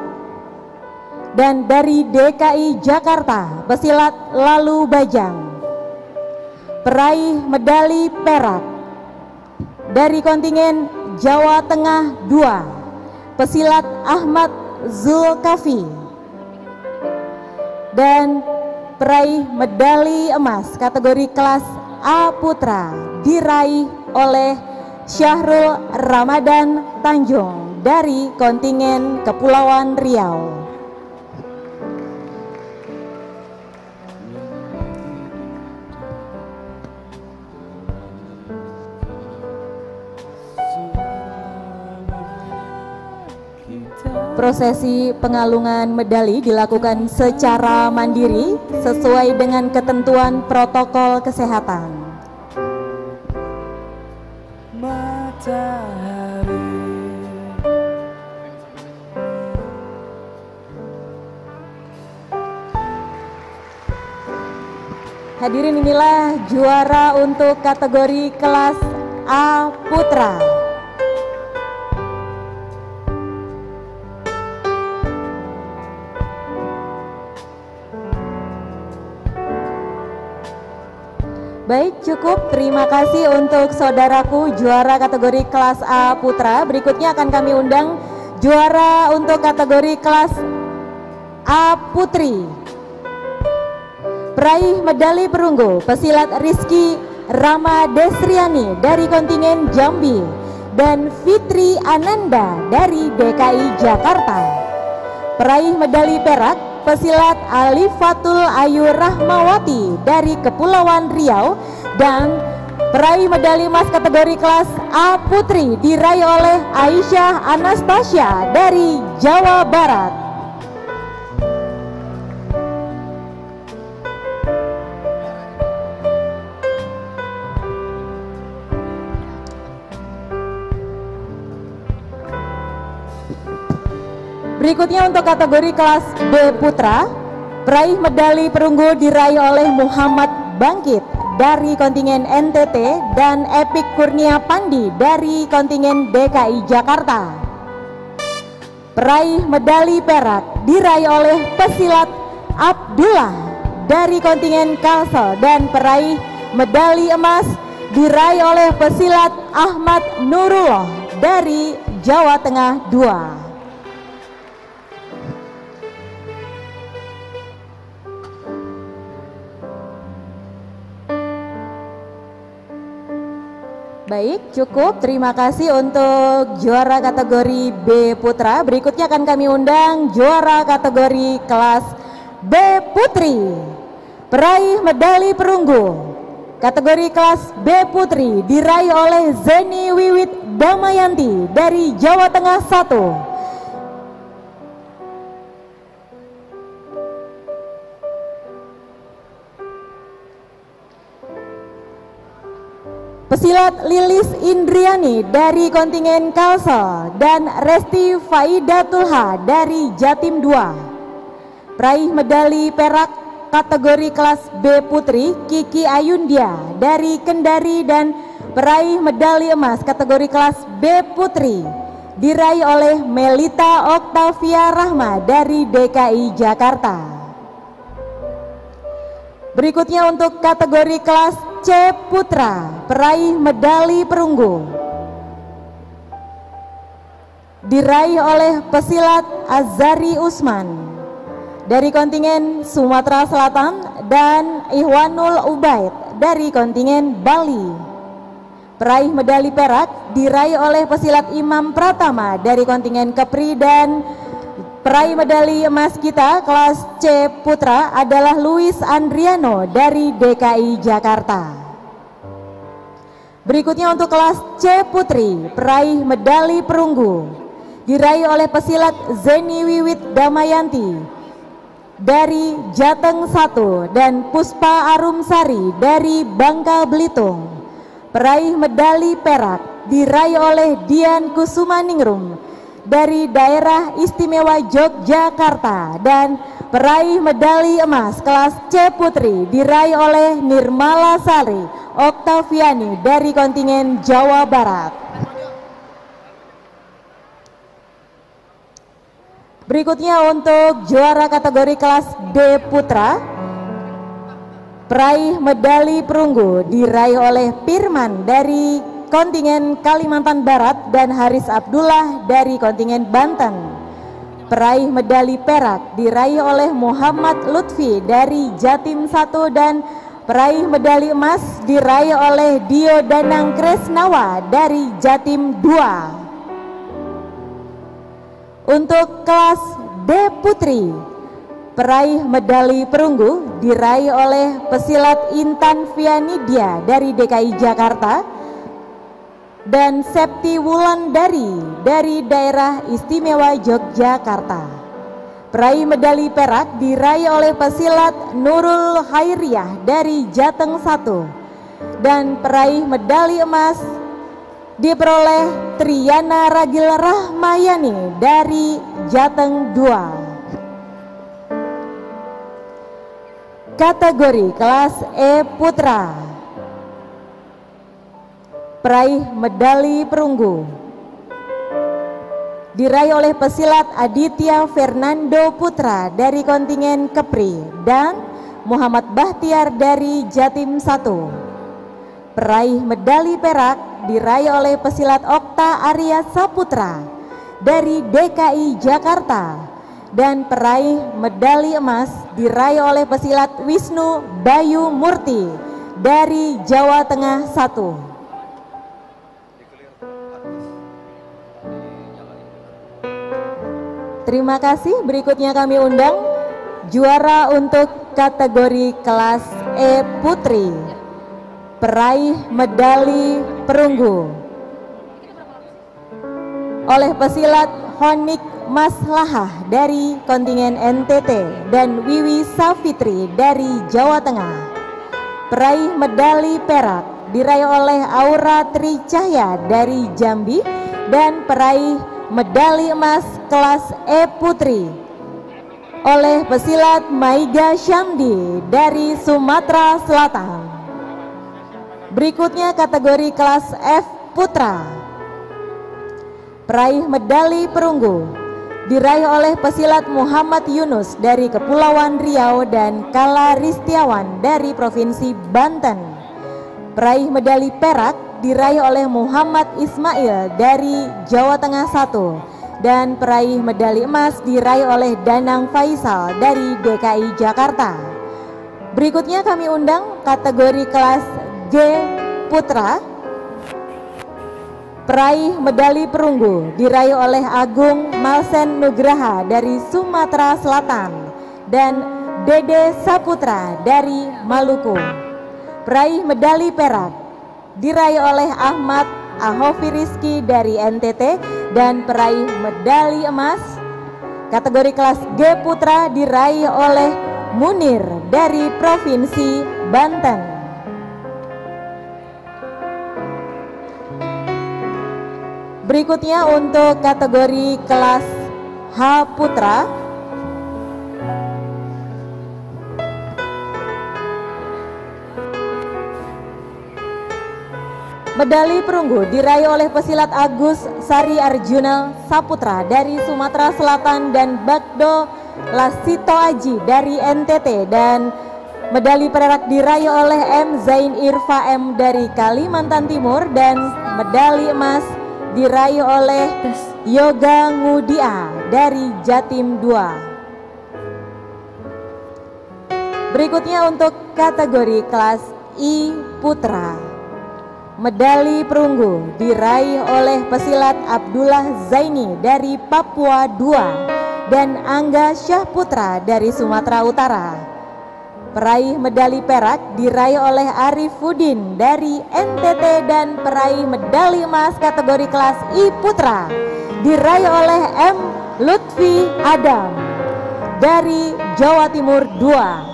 Dan dari DKI Jakarta, pesilat Lalu Bajang, peraih medali perak dari kontingen Jawa Tengah 2, pesilat Ahmad Zulkafi, dan peraih medali emas kategori kelas A Putra diraih oleh Syahrul Ramadan Tanjung dari kontingen Kepulauan Riau. Prosesi pengalungan medali dilakukan secara mandiri sesuai dengan ketentuan protokol kesehatan. Hadirin, inilah juara untuk kategori kelas A Putra. Baik, cukup. Terima kasih untuk saudaraku juara kategori kelas A Putra. Berikutnya akan kami undang juara untuk kategori kelas A Putri. Peraih medali perunggu pesilat Rizky Rama Desriani dari kontingen Jambi dan Fitri Ananda dari DKI Jakarta. Peraih medali perak pesilat Alifatul Ayu Rahmawati dari Kepulauan Riau, dan peraih medali emas kategori kelas A Putri diraih oleh Aisyah Anastasia dari Jawa Barat. Berikutnya untuk kategori kelas B Putra, peraih medali perunggu diraih oleh Muhammad Bangkit dari kontingen NTT dan Epik Kurnia Pandi dari kontingen DKI Jakarta. Peraih medali perak diraih oleh pesilat Abdullah dari kontingen Kalsel, dan peraih medali emas diraih oleh pesilat Ahmad Nurullah dari Jawa Tengah 2. Baik, cukup. Terima kasih untuk juara kategori B Putra. Berikutnya akan kami undang juara kategori kelas B Putri. Peraih medali perunggu kategori kelas B Putri diraih oleh Zeni Wiwit Damayanti dari Jawa Tengah 1. Pesilat Lilis Indriani dari kontingen Kalsel dan Resti Faidatulha dari Jatim 2. Peraih medali perak kategori kelas B Putri Kiki Ayundia dari Kendari, dan peraih medali emas kategori kelas B Putri diraih oleh Melita Oktavia Rahma dari DKI Jakarta. Berikutnya untuk kategori kelas C Putra, peraih medali perunggu diraih oleh pesilat Azari Usman dari kontingen Sumatera Selatan dan Ihwanul Ubaid dari kontingen Bali. Peraih medali perak diraih oleh pesilat Imam Pratama dari kontingen Kepri, dan peraih medali emas kita kelas C Putra adalah Luis Andriano dari DKI Jakarta. Berikutnya untuk kelas C Putri, peraih medali perunggu diraih oleh pesilat Zeni Wiwit Damayanti dari Jateng 1 dan Puspa Arumsari dari Bangka Belitung. Peraih medali perak diraih oleh Dian Kusumaningrum dari Daerah Istimewa Yogyakarta, dan peraih medali emas kelas C Putri diraih oleh Nirmala Sari Oktaviani dari kontingen Jawa Barat. Berikutnya untuk juara kategori kelas D Putra, Peraih medali perunggu diraih oleh Firman dari kontingen Kalimantan Barat dan Haris Abdullah dari kontingen Banten. Peraih medali perak diraih oleh Muhammad Lutfi dari Jatim 1 dan peraih medali emas diraih oleh Dio Danang Kresnawa dari Jatim 2. Untuk kelas D Putri, peraih medali perunggu diraih oleh pesilat Intan Vianidia dari DKI Jakarta dan Septi Wulandari dari Daerah Istimewa Yogyakarta. Peraih medali perak diraih oleh pesilat Nurul Hairiah dari Jateng 1 dan peraih medali emas diperoleh Triana Ragil Rahmayani dari Jateng 2. Kategori kelas E Putra, peraih medali perunggu diraih oleh pesilat Aditya Fernando Putra dari kontingen Kepri dan Muhammad Bahtiar dari Jatim 1. Peraih medali perak diraih oleh pesilat Okta Arya Saputra dari DKI Jakarta dan peraih medali emas diraih oleh pesilat Wisnu Bayu Murti dari Jawa Tengah 1. Terima kasih. Berikutnya kami undang juara untuk kategori kelas E Putri, peraih medali perunggu oleh pesilat Honik Maslahah dari kontingen NTT dan Wiwi Safitri dari Jawa Tengah. Peraih medali perak diraih oleh Aura Tricahya dari Jambi dan peraih medali emas kelas E Putri oleh pesilat Maiga Syamdi dari Sumatera Selatan. Berikutnya kategori kelas F Putra, peraih medali perunggu diraih oleh pesilat Muhammad Yunus dari Kepulauan Riau dan Kala Ristiawan dari Provinsi Banten. Peraih medali perak diraih oleh Muhammad Ismail dari Jawa Tengah 1 dan peraih medali emas diraih oleh Danang Faisal dari DKI Jakarta. Berikutnya kami undang kategori kelas G Putra, peraih medali perunggu diraih oleh Agung Malsen Nugraha dari Sumatera Selatan dan Dede Saputra dari Maluku. Peraih medali perak diraih oleh Ahmad Ahofi Rizky dari NTT dan peraih medali emas kategori kelas G Putra diraih oleh Munir dari Provinsi Banten. Berikutnya untuk kategori kelas H Putra, medali perunggu diraih oleh pesilat Agus Sari Arjuna Saputra dari Sumatera Selatan dan Bagdo Lasito Aji dari NTT dan medali perak diraih oleh M Zain Irfa M dari Kalimantan Timur dan medali emas diraih oleh Yoga Ngudia dari Jatim 2. Berikutnya untuk kategori kelas I Putra, medali perunggu diraih oleh pesilat Abdullah Zaini dari Papua 2 dan Angga Syahputra dari Sumatera Utara. Peraih medali perak diraih oleh Arifuddin dari NTT dan peraih medali emas kategori kelas I Putra diraih oleh M Lutfi Adam dari Jawa Timur 2.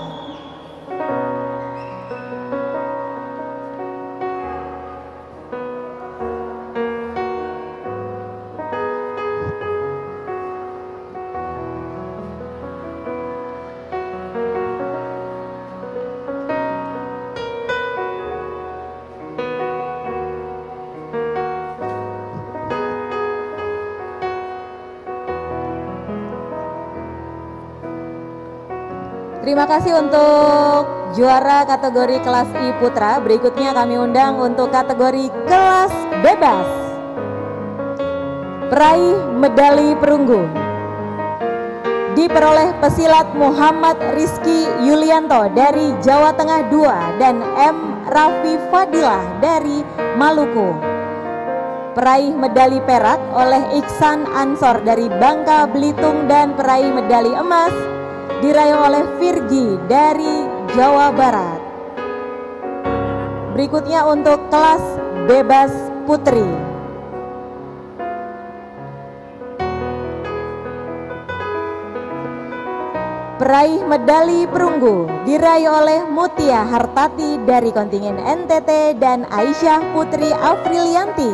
Terima kasih untuk juara kategori kelas I Putra. Berikutnya kami undang untuk kategori kelas bebas. Peraih medali perunggu diperoleh pesilat Muhammad Rizky Yulianto dari Jawa Tengah 2 dan M. Raffi Fadilah dari Maluku. Peraih medali perak oleh Iksan Ansor dari Bangka Belitung dan peraih medali emas diraih oleh Virgi dari Jawa Barat. Berikutnya untuk kelas bebas putri. Peraih medali perunggu diraih oleh Mutia Hartati dari kontingen NTT dan Aisyah Putri Afrilianti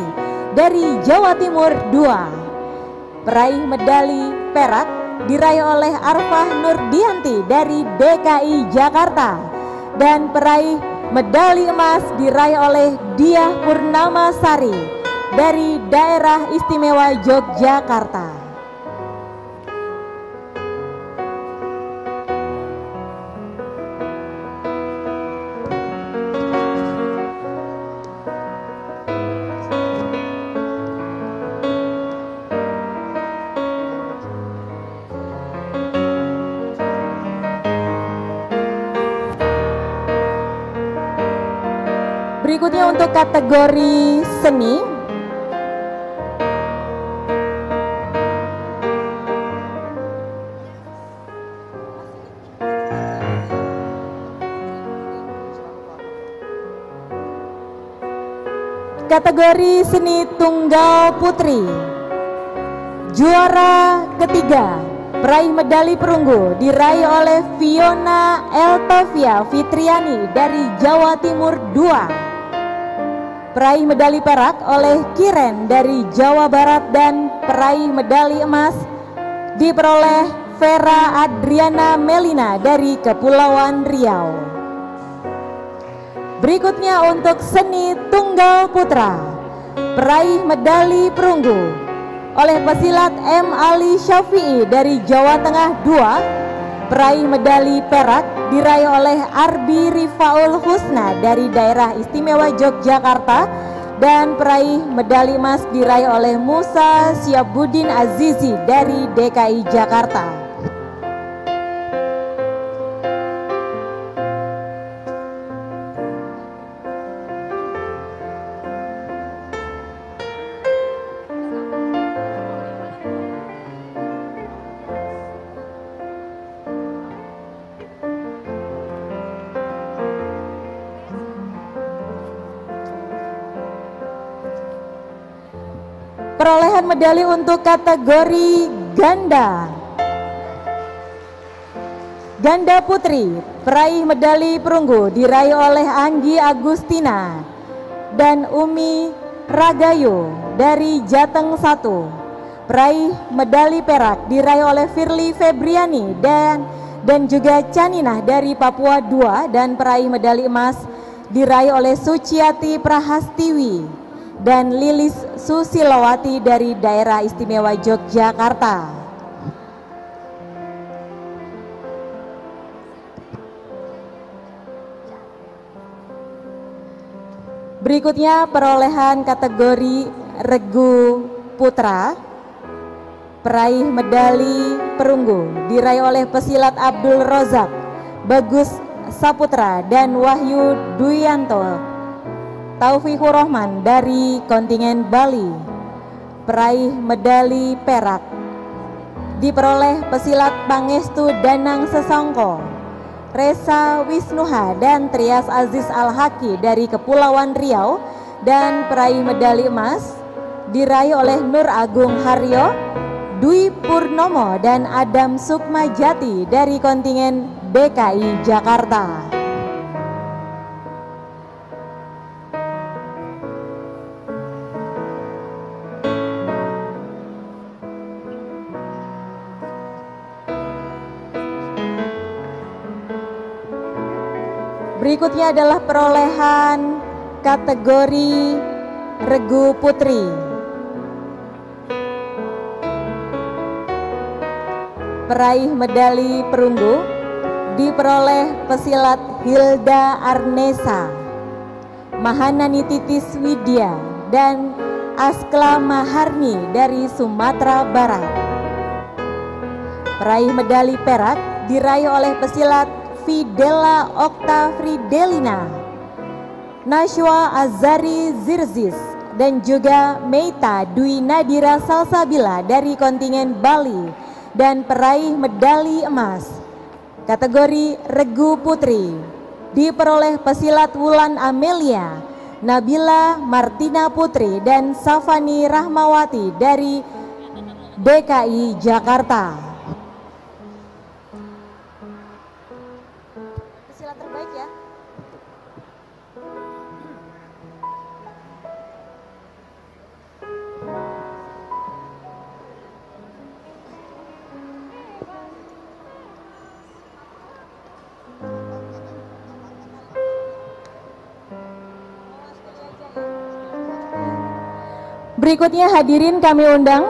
dari Jawa Timur 2. Peraih medali perak diraih oleh Arfah Nurdianti dari DKI Jakarta dan peraih medali emas diraih oleh Diah Purnamasari dari Daerah Istimewa Yogyakarta. Berikutnya untuk kategori seni. Kategori seni tunggal putri. Juara ketiga, peraih medali perunggu diraih oleh Fiona Eltavia Fitriani dari Jawa Timur 2. Peraih medali perak oleh Kiren dari Jawa Barat dan peraih medali emas diperoleh Vera Adriana Melina dari Kepulauan Riau. Berikutnya untuk seni tunggal putra, peraih medali perunggu oleh pesilat M. Ali Syafi'i dari Jawa Tengah 2. Peraih medali perak diraih oleh Arbi Rifaul Husna dari Daerah Istimewa Yogyakarta dan peraih medali emas diraih oleh Musa Syabuddin Azizi dari DKI Jakarta. Perolehan medali untuk kategori ganda. Ganda putri, peraih medali perunggu diraih oleh Anggi Agustina dan Umi Ragayu dari Jateng 1. Peraih medali perak diraih oleh Firly Febriani dan juga Caninah dari Papua 2 dan peraih medali emas diraih oleh Suciati Prahastiwi dan Lilis Susilowati dari Daerah Istimewa Yogyakarta. Berikutnya perolehan kategori regu putra. Peraih medali perunggu diraih oleh pesilat Abdul Rozak, Bagus Saputra dan Wahyu Duyanto Taufikur Rahman dari kontingen Bali. Peraih medali perak diperoleh pesilat Pangestu Danang Sesongko, Resa Wisnuha dan Trias Aziz Al-Haki dari Kepulauan Riau dan peraih medali emas diraih oleh Nur Agung Haryo, Dwi Purnomo dan Adam Sukmajati dari kontingen DKI Jakarta. Berikutnya adalah perolehan kategori regu putri. Peraih medali perunggu diperoleh pesilat Hilda Arnesa, Mahanani Titis Widya, dan Askla Maharni dari Sumatera Barat. Peraih medali perak diraih oleh pesilat Fidela Okta Fridelina, Nashwa Azari Zirzis, dan juga Meita Dwi Nadira Salsabila dari kontingen Bali, dan peraih medali emas kategori regu putri diperoleh pesilat Wulan Amelia, Nabila Martina Putri, dan Safani Rahmawati dari DKI Jakarta. Pesilat terbaik ya. Berikutnya hadirin kami undang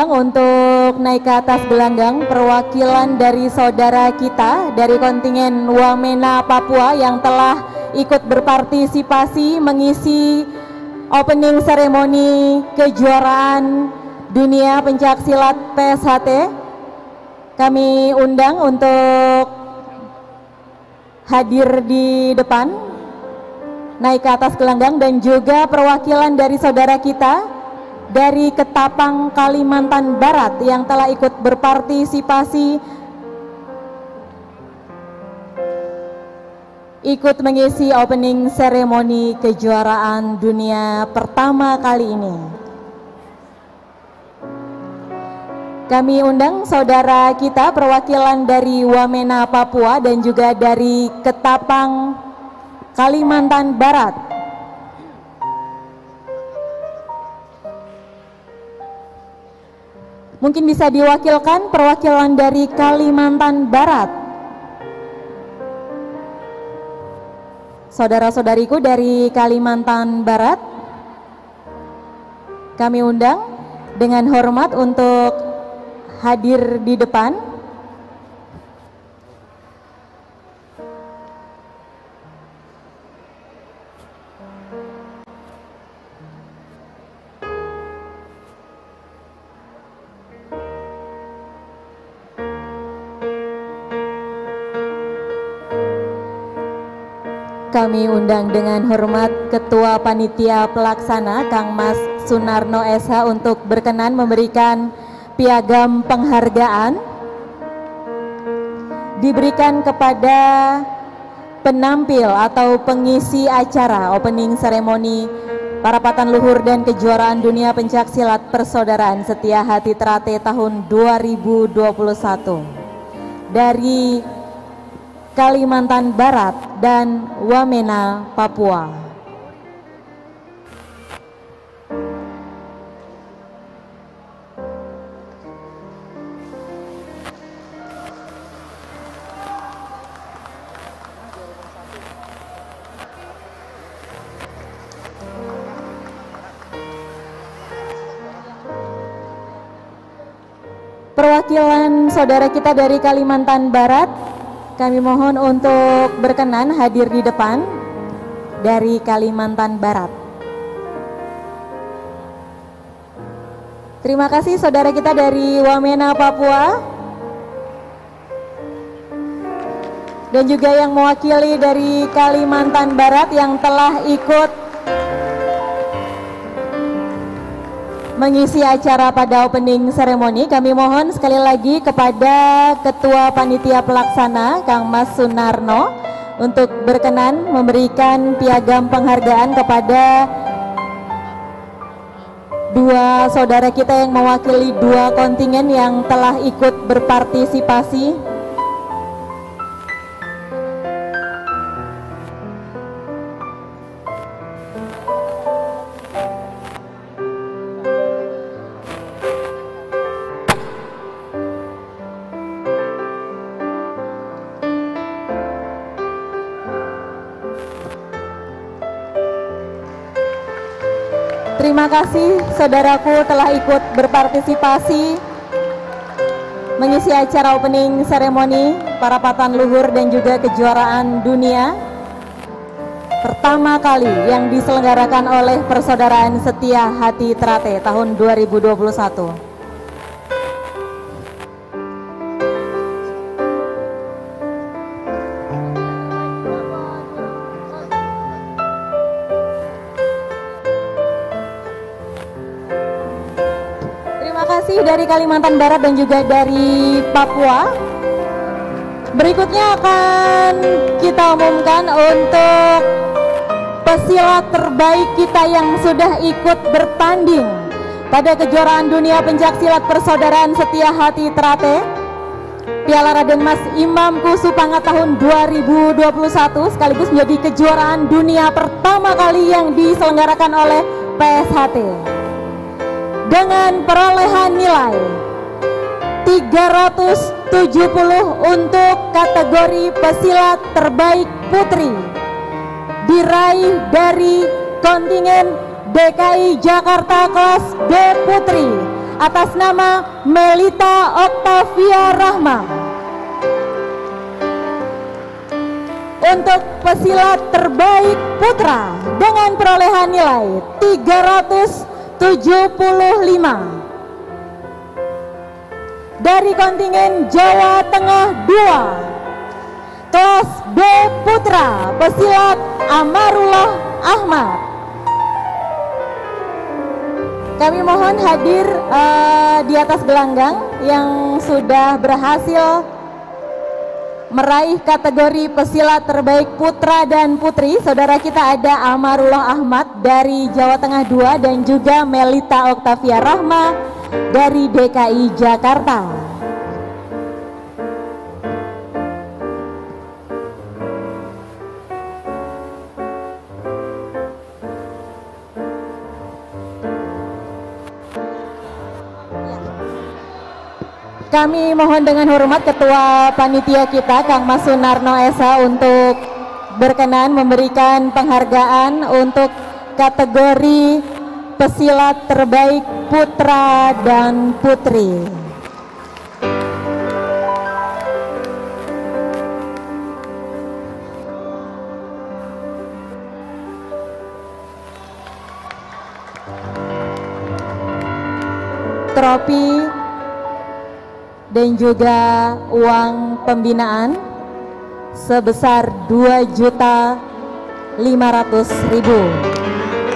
untuk naik ke atas gelanggang perwakilan dari saudara kita dari kontingen Wamena Papua yang telah ikut berpartisipasi mengisi opening ceremony kejuaraan dunia pencak silat PSHT. Kami undang untuk hadir di depan, naik ke atas gelanggang, dan juga perwakilan dari saudara kita dari Ketapang, Kalimantan Barat yang telah ikut berpartisipasi, ikut mengisi opening ceremony kejuaraan dunia pertama kali ini. Kami undang saudara kita perwakilan dari Wamena Papua dan juga dari Ketapang, Kalimantan Barat. Mungkin bisa diwakilkan perwakilan dari Kalimantan Barat. Saudara-saudariku dari Kalimantan Barat, kami undang dengan hormat untuk hadir di depan. Kami undang dengan hormat Ketua Panitia Pelaksana Kang Mas Sunarno SH untuk berkenan memberikan piagam penghargaan diberikan kepada penampil atau pengisi acara opening ceremony Parapatan Luhur dan Kejuaraan Dunia Pencak Silat Persaudaraan Setia Hati Trate tahun 2021 dari Kalimantan Barat dan Wamena Papua. Perwakilan saudara kita dari Kalimantan Barat, kami mohon untuk berkenan hadir di depan dari Kalimantan Barat. Terima kasih saudara kita dari Wamena Papua dan juga yang mewakili dari Kalimantan Barat yang telah ikut mengisi acara pada opening ceremony. Kami mohon sekali lagi kepada Ketua Panitia Pelaksana Kang Mas Sunarno untuk berkenan memberikan piagam penghargaan kepada dua saudara kita yang mewakili dua kontingen yang telah ikut berpartisipasi. Terima kasih saudaraku telah ikut berpartisipasi mengisi acara opening seremoni Parapatan Luhur dan juga kejuaraan dunia pertama kali yang diselenggarakan oleh Persaudaraan Setia Hati Trate tahun 2021. Dari Kalimantan Barat dan juga dari Papua. Berikutnya akan kita umumkan untuk pesilat terbaik kita yang sudah ikut bertanding pada kejuaraan dunia pencaksilat Persaudaraan Setia Hati Trate Piala Raden Mas Imam Kusupangat tahun 2021 sekaligus menjadi kejuaraan dunia pertama kali yang diselenggarakan oleh PSHT. Dengan perolehan nilai 370 untuk kategori pesilat terbaik putri diraih dari kontingen DKI Jakarta kelas B putri atas nama Melita Oktavia Rahma. Untuk pesilat terbaik putra dengan perolehan nilai 375 dari kontingen Jawa Tengah 2 kelas B putra pesilat Amarullah Ahmad. Kami mohon hadir di atas gelanggang yang sudah berhasil meraih kategori pesilat terbaik putra dan putri. Saudara kita ada Amarullah Ahmad dari Jawa Tengah 2 dan juga Melita Oktavia Rahma dari DKI Jakarta. Kami mohon dengan hormat Ketua Panitia kita Kang Mas Sunarno Esa untuk berkenan memberikan penghargaan untuk kategori pesilat terbaik putra dan putri. Tropi dan juga uang pembinaan sebesar 2.500.000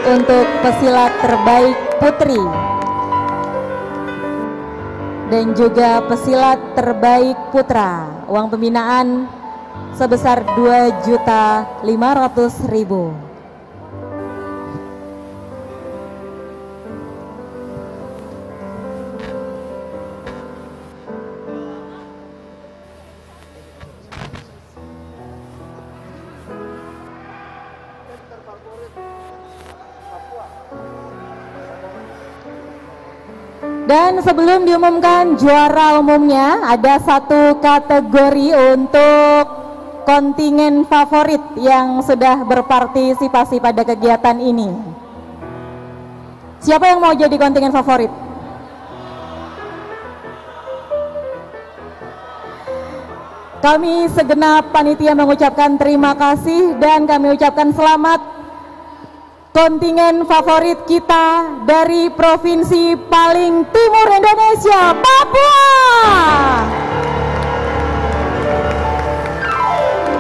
untuk pesilat terbaik putri dan juga pesilat terbaik putra. Uang pembinaan sebesar 2.500.000. Dan sebelum diumumkan juara umumnya, ada satu kategori untuk kontingen favorit yang sudah berpartisipasi pada kegiatan ini. Siapa yang mau jadi kontingen favorit? Kami segenap panitia mengucapkan terima kasih dan kami ucapkan selamat kontingen favorit kita dari provinsi paling timur Indonesia, Papua.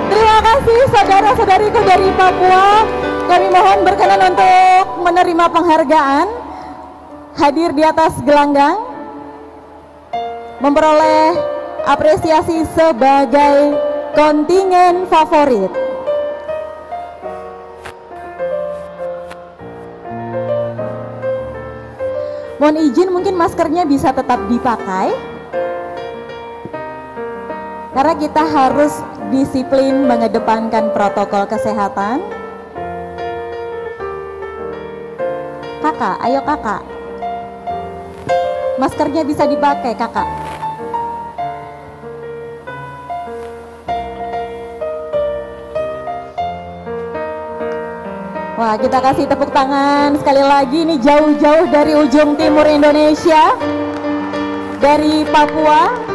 Terima kasih saudara-saudariku dari Papua. Kami mohon berkenan untuk menerima penghargaan, hadir di atas gelanggang, memperoleh apresiasi sebagai kontingen favorit. Mohon izin, mungkin maskernya bisa tetap dipakai karena kita harus disiplin mengedepankan protokol kesehatan. Kakak, ayo kakak, maskernya bisa dipakai kakak. Wah, kita kasih tepuk tangan sekali lagi nih jauh-jauh dari ujung timur Indonesia, dari Papua.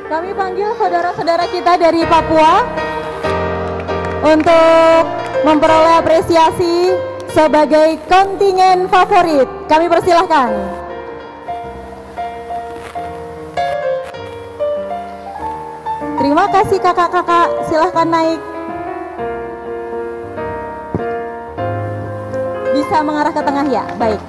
Kami panggil saudara-saudara kita dari Papua untuk memperoleh apresiasi sebagai kontingen favorit. Kami persilahkan. Terima kasih kakak-kakak, silahkan naik. Bisa mengarah ke tengah ya, baik.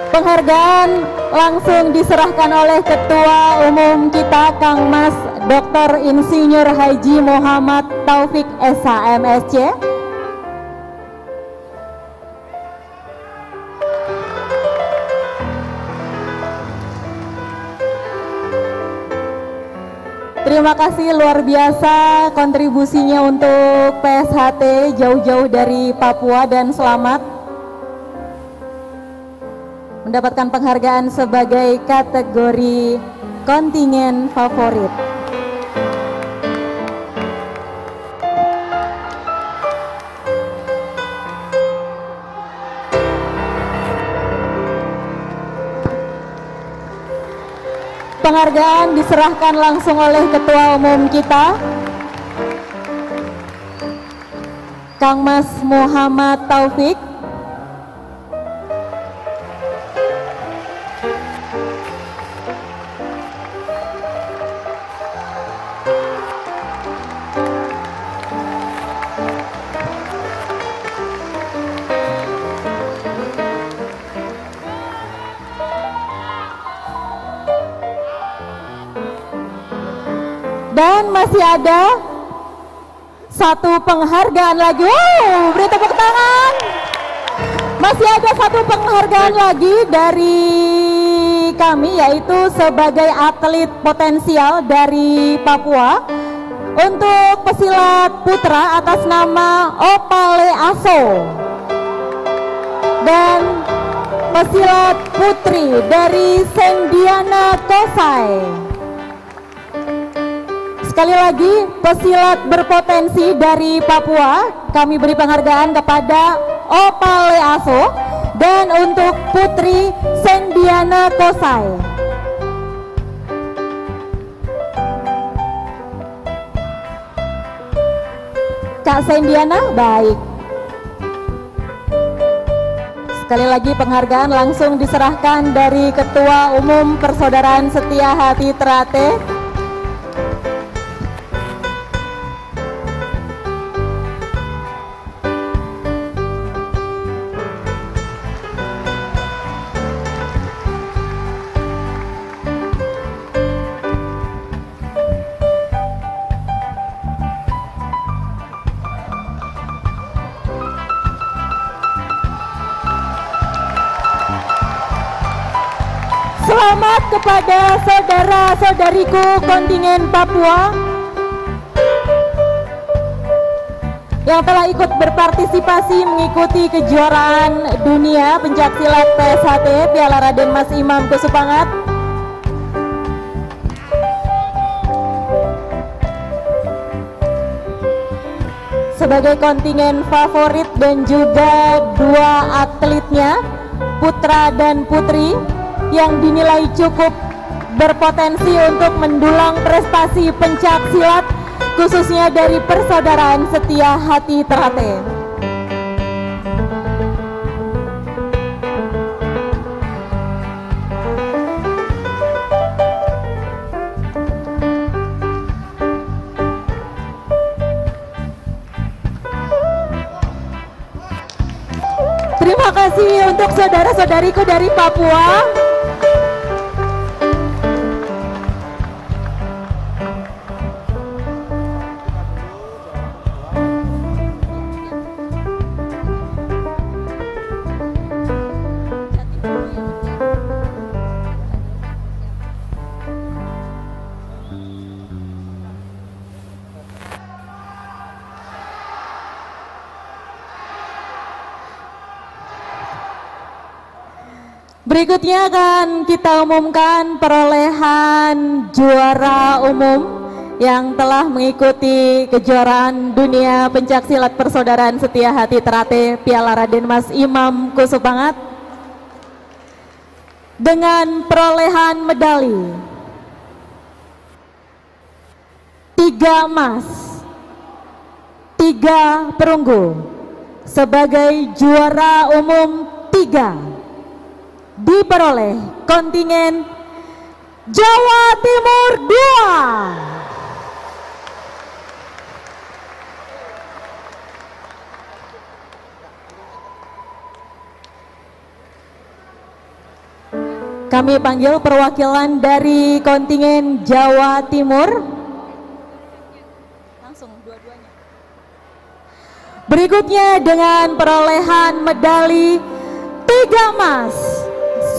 Penghargaan langsung diserahkan oleh Ketua Umum kita Kang Mas Dr. Insinyur Haji Muhammad Taufik SH MSc. Terima kasih luar biasa kontribusinya untuk PSHT jauh-jauh dari Papua dan selamat mendapatkan penghargaan sebagai kategori kontingen favorit. Penghargaan diserahkan langsung oleh Ketua Umum kita, Kang Mas Muhammad Taufik. Dan masih ada satu penghargaan lagi. Wow, beri tepuk tangan. Masih ada satu penghargaan lagi dari kami, yaitu sebagai atlet potensial dari Papua untuk pesilat putra atas nama Opale Aso dan pesilat putri dari Sendiana Kosai. Sekali lagi, pesilat berpotensi dari Papua, kami beri penghargaan kepada Opale Aso dan untuk putri Sendiana Kosai. Kak Sendiana, baik. Sekali lagi penghargaan langsung diserahkan dari Ketua Umum Persaudaraan Setia Hati Trate. Selamat kepada saudara-saudariku kontingen Papua yang telah ikut berpartisipasi mengikuti kejuaraan dunia pencaksilat PSHT Piala Raden Mas Imam Kusupangat. Sebagai kontingen favorit dan juga dua atletnya, putra dan putri, yang dinilai cukup berpotensi untuk mendulang prestasi pencak silat khususnya dari Persaudaraan Setia Hati Trate. kasih untuk saudara-saudariku dari Papua. Berikutnya akan kita umumkan perolehan juara umum yang telah mengikuti kejuaraan dunia pencaksilat persaudaraan setia hati Ternate Piala Raden Mas Imam Kusupangat dengan perolehan medali 3 emas, 3 perunggu sebagai juara umum 3 diperoleh kontingen Jawa Timur 2. Kami panggil perwakilan dari kontingen Jawa Timur. Langsung dua-duanya. Berikutnya dengan perolehan medali 3 emas,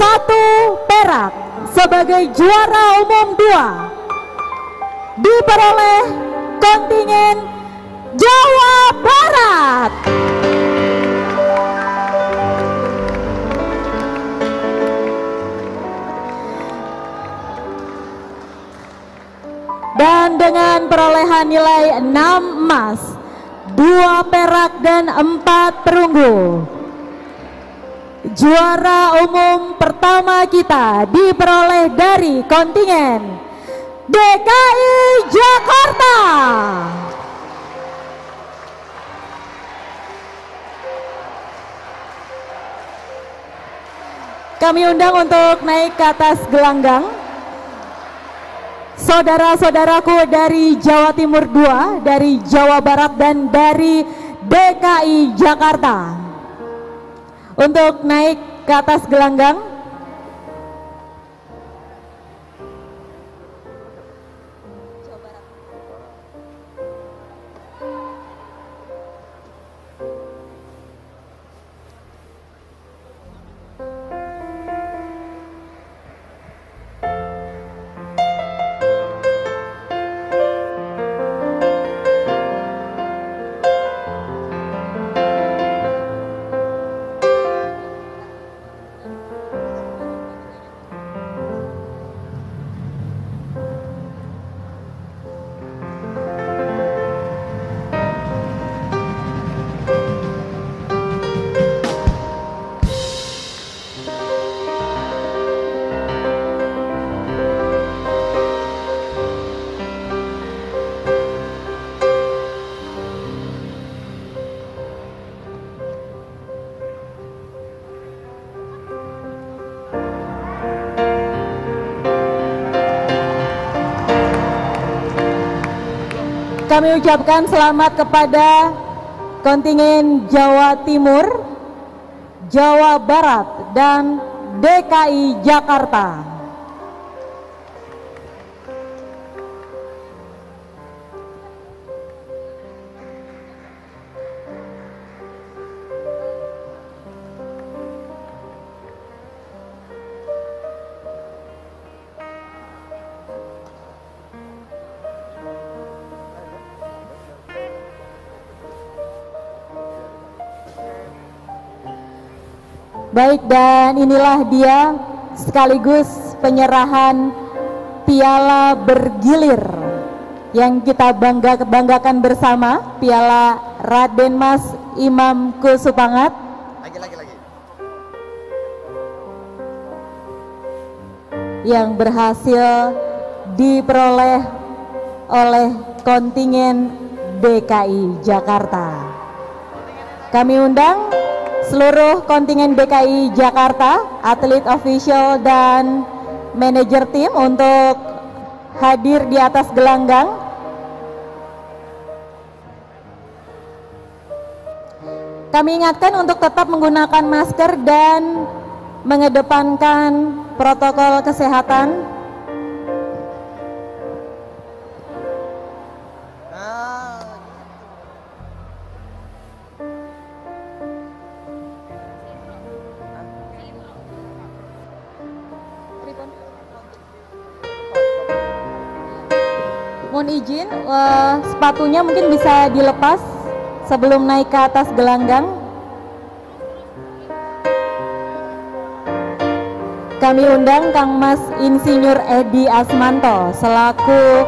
1 perak sebagai juara umum 2 diperoleh kontingen Jawa Barat. Dan dengan perolehan nilai 6 emas, 2 perak dan 4 perunggu, juara umum pertama kita diperoleh dari kontingen DKI Jakarta. Kami undang untuk naik ke atas gelanggang saudara-saudaraku dari Jawa Timur 2, dari Jawa Barat dan dari DKI Jakarta. Untuk naik ke atas gelanggang. Kami ucapkan selamat kepada kontingen Jawa Timur, Jawa Barat, dan DKI Jakarta. Baik, dan inilah dia sekaligus penyerahan piala bergilir yang kita banggakan bersama, Piala Raden Mas Imam Kusupangat. Lagi. Yang berhasil diperoleh oleh kontingen DKI Jakarta. Kami undang seluruh kontingen DKI Jakarta, atlet official dan manajer tim untuk hadir di atas gelanggang. Kami ingatkan untuk tetap menggunakan masker dan mengedepankan protokol kesehatan. Mohon izin, sepatunya mungkin bisa dilepas sebelum naik ke atas gelanggang. Kami undang Kang Mas Insinyur Edi Asmanto selaku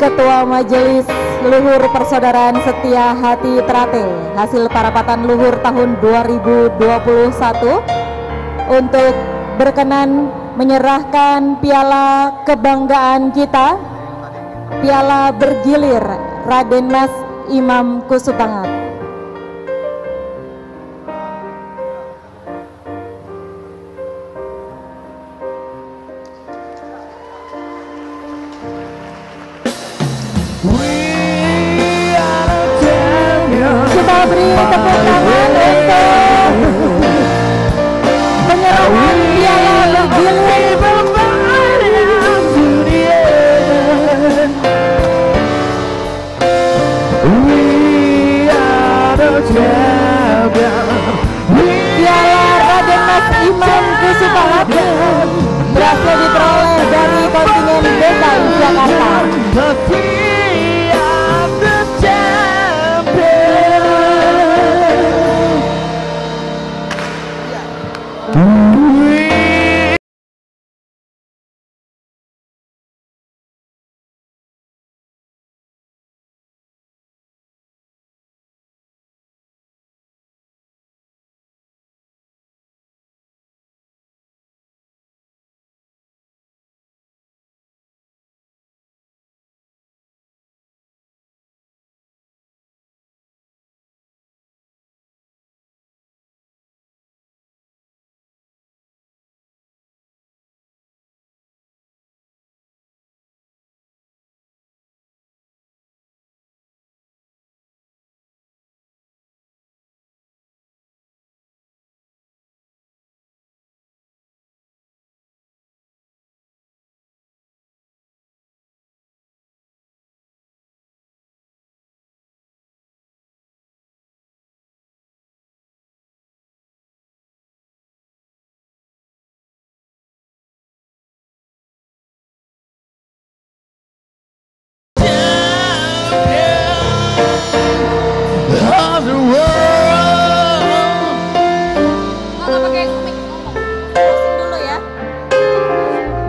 Ketua Majelis Luhur Persaudaraan Setia Hati Trate hasil parapatan luhur tahun 2021 untuk berkenan menyerahkan piala kebanggaan kita, piala bergilir Raden Mas Imam Kusupangat. Kita beri tepuk tangan untuk penyerahan piala bergilir. Piala Raden Mas Imam Kusupangat berhasil diperoleh dari kontingen DKI Jakarta.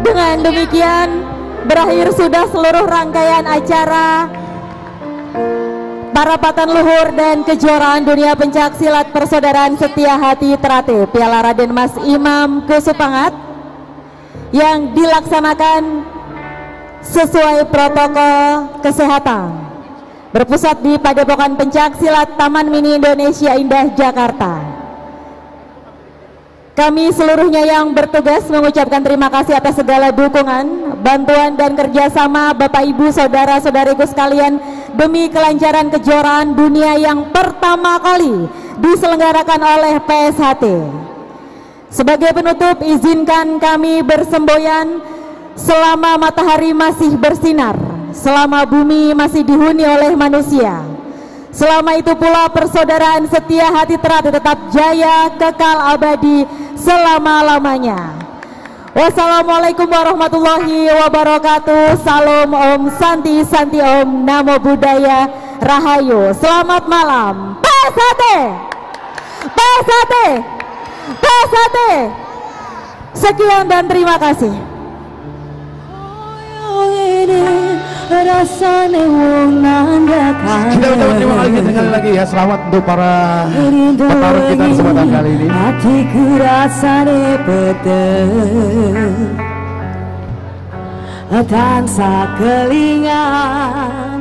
Dengan demikian berakhir sudah seluruh rangkaian acara parapatan luhur dan kejuaraan dunia pencak silat Persaudaraan Setia Hati Trate Piala Raden Mas Imam Kusupangat yang dilaksanakan sesuai protokol kesehatan berpusat di Padepokan Pencak Silat Taman Mini Indonesia Indah Jakarta. Kami seluruhnya yang bertugas mengucapkan terima kasih atas segala dukungan, bantuan dan kerjasama Bapak Ibu Saudara-saudariku sekalian demi kelancaran kejuaraan dunia yang pertama kali diselenggarakan oleh PSHT. Sebagai penutup, izinkan kami bersemboyan selama matahari masih bersinar, selama bumi masih dihuni oleh manusia. Selama itu pula persaudaraan Setia Hati Trate tetap jaya, kekal abadi selama-lamanya. Wassalamualaikum warahmatullahi wabarakatuh. Salam Om Santi Santi Om, Namo Buddhaya, Rahayu. Selamat malam. PSHT, PSHT, PSHT. Sekian dan terima kasih. Kita ucapkan terima kasih sekali lagi ya. Selamat untuk para petarung kita di kesempatan kali ini. Hatiku rasane peteng tansah kelingan.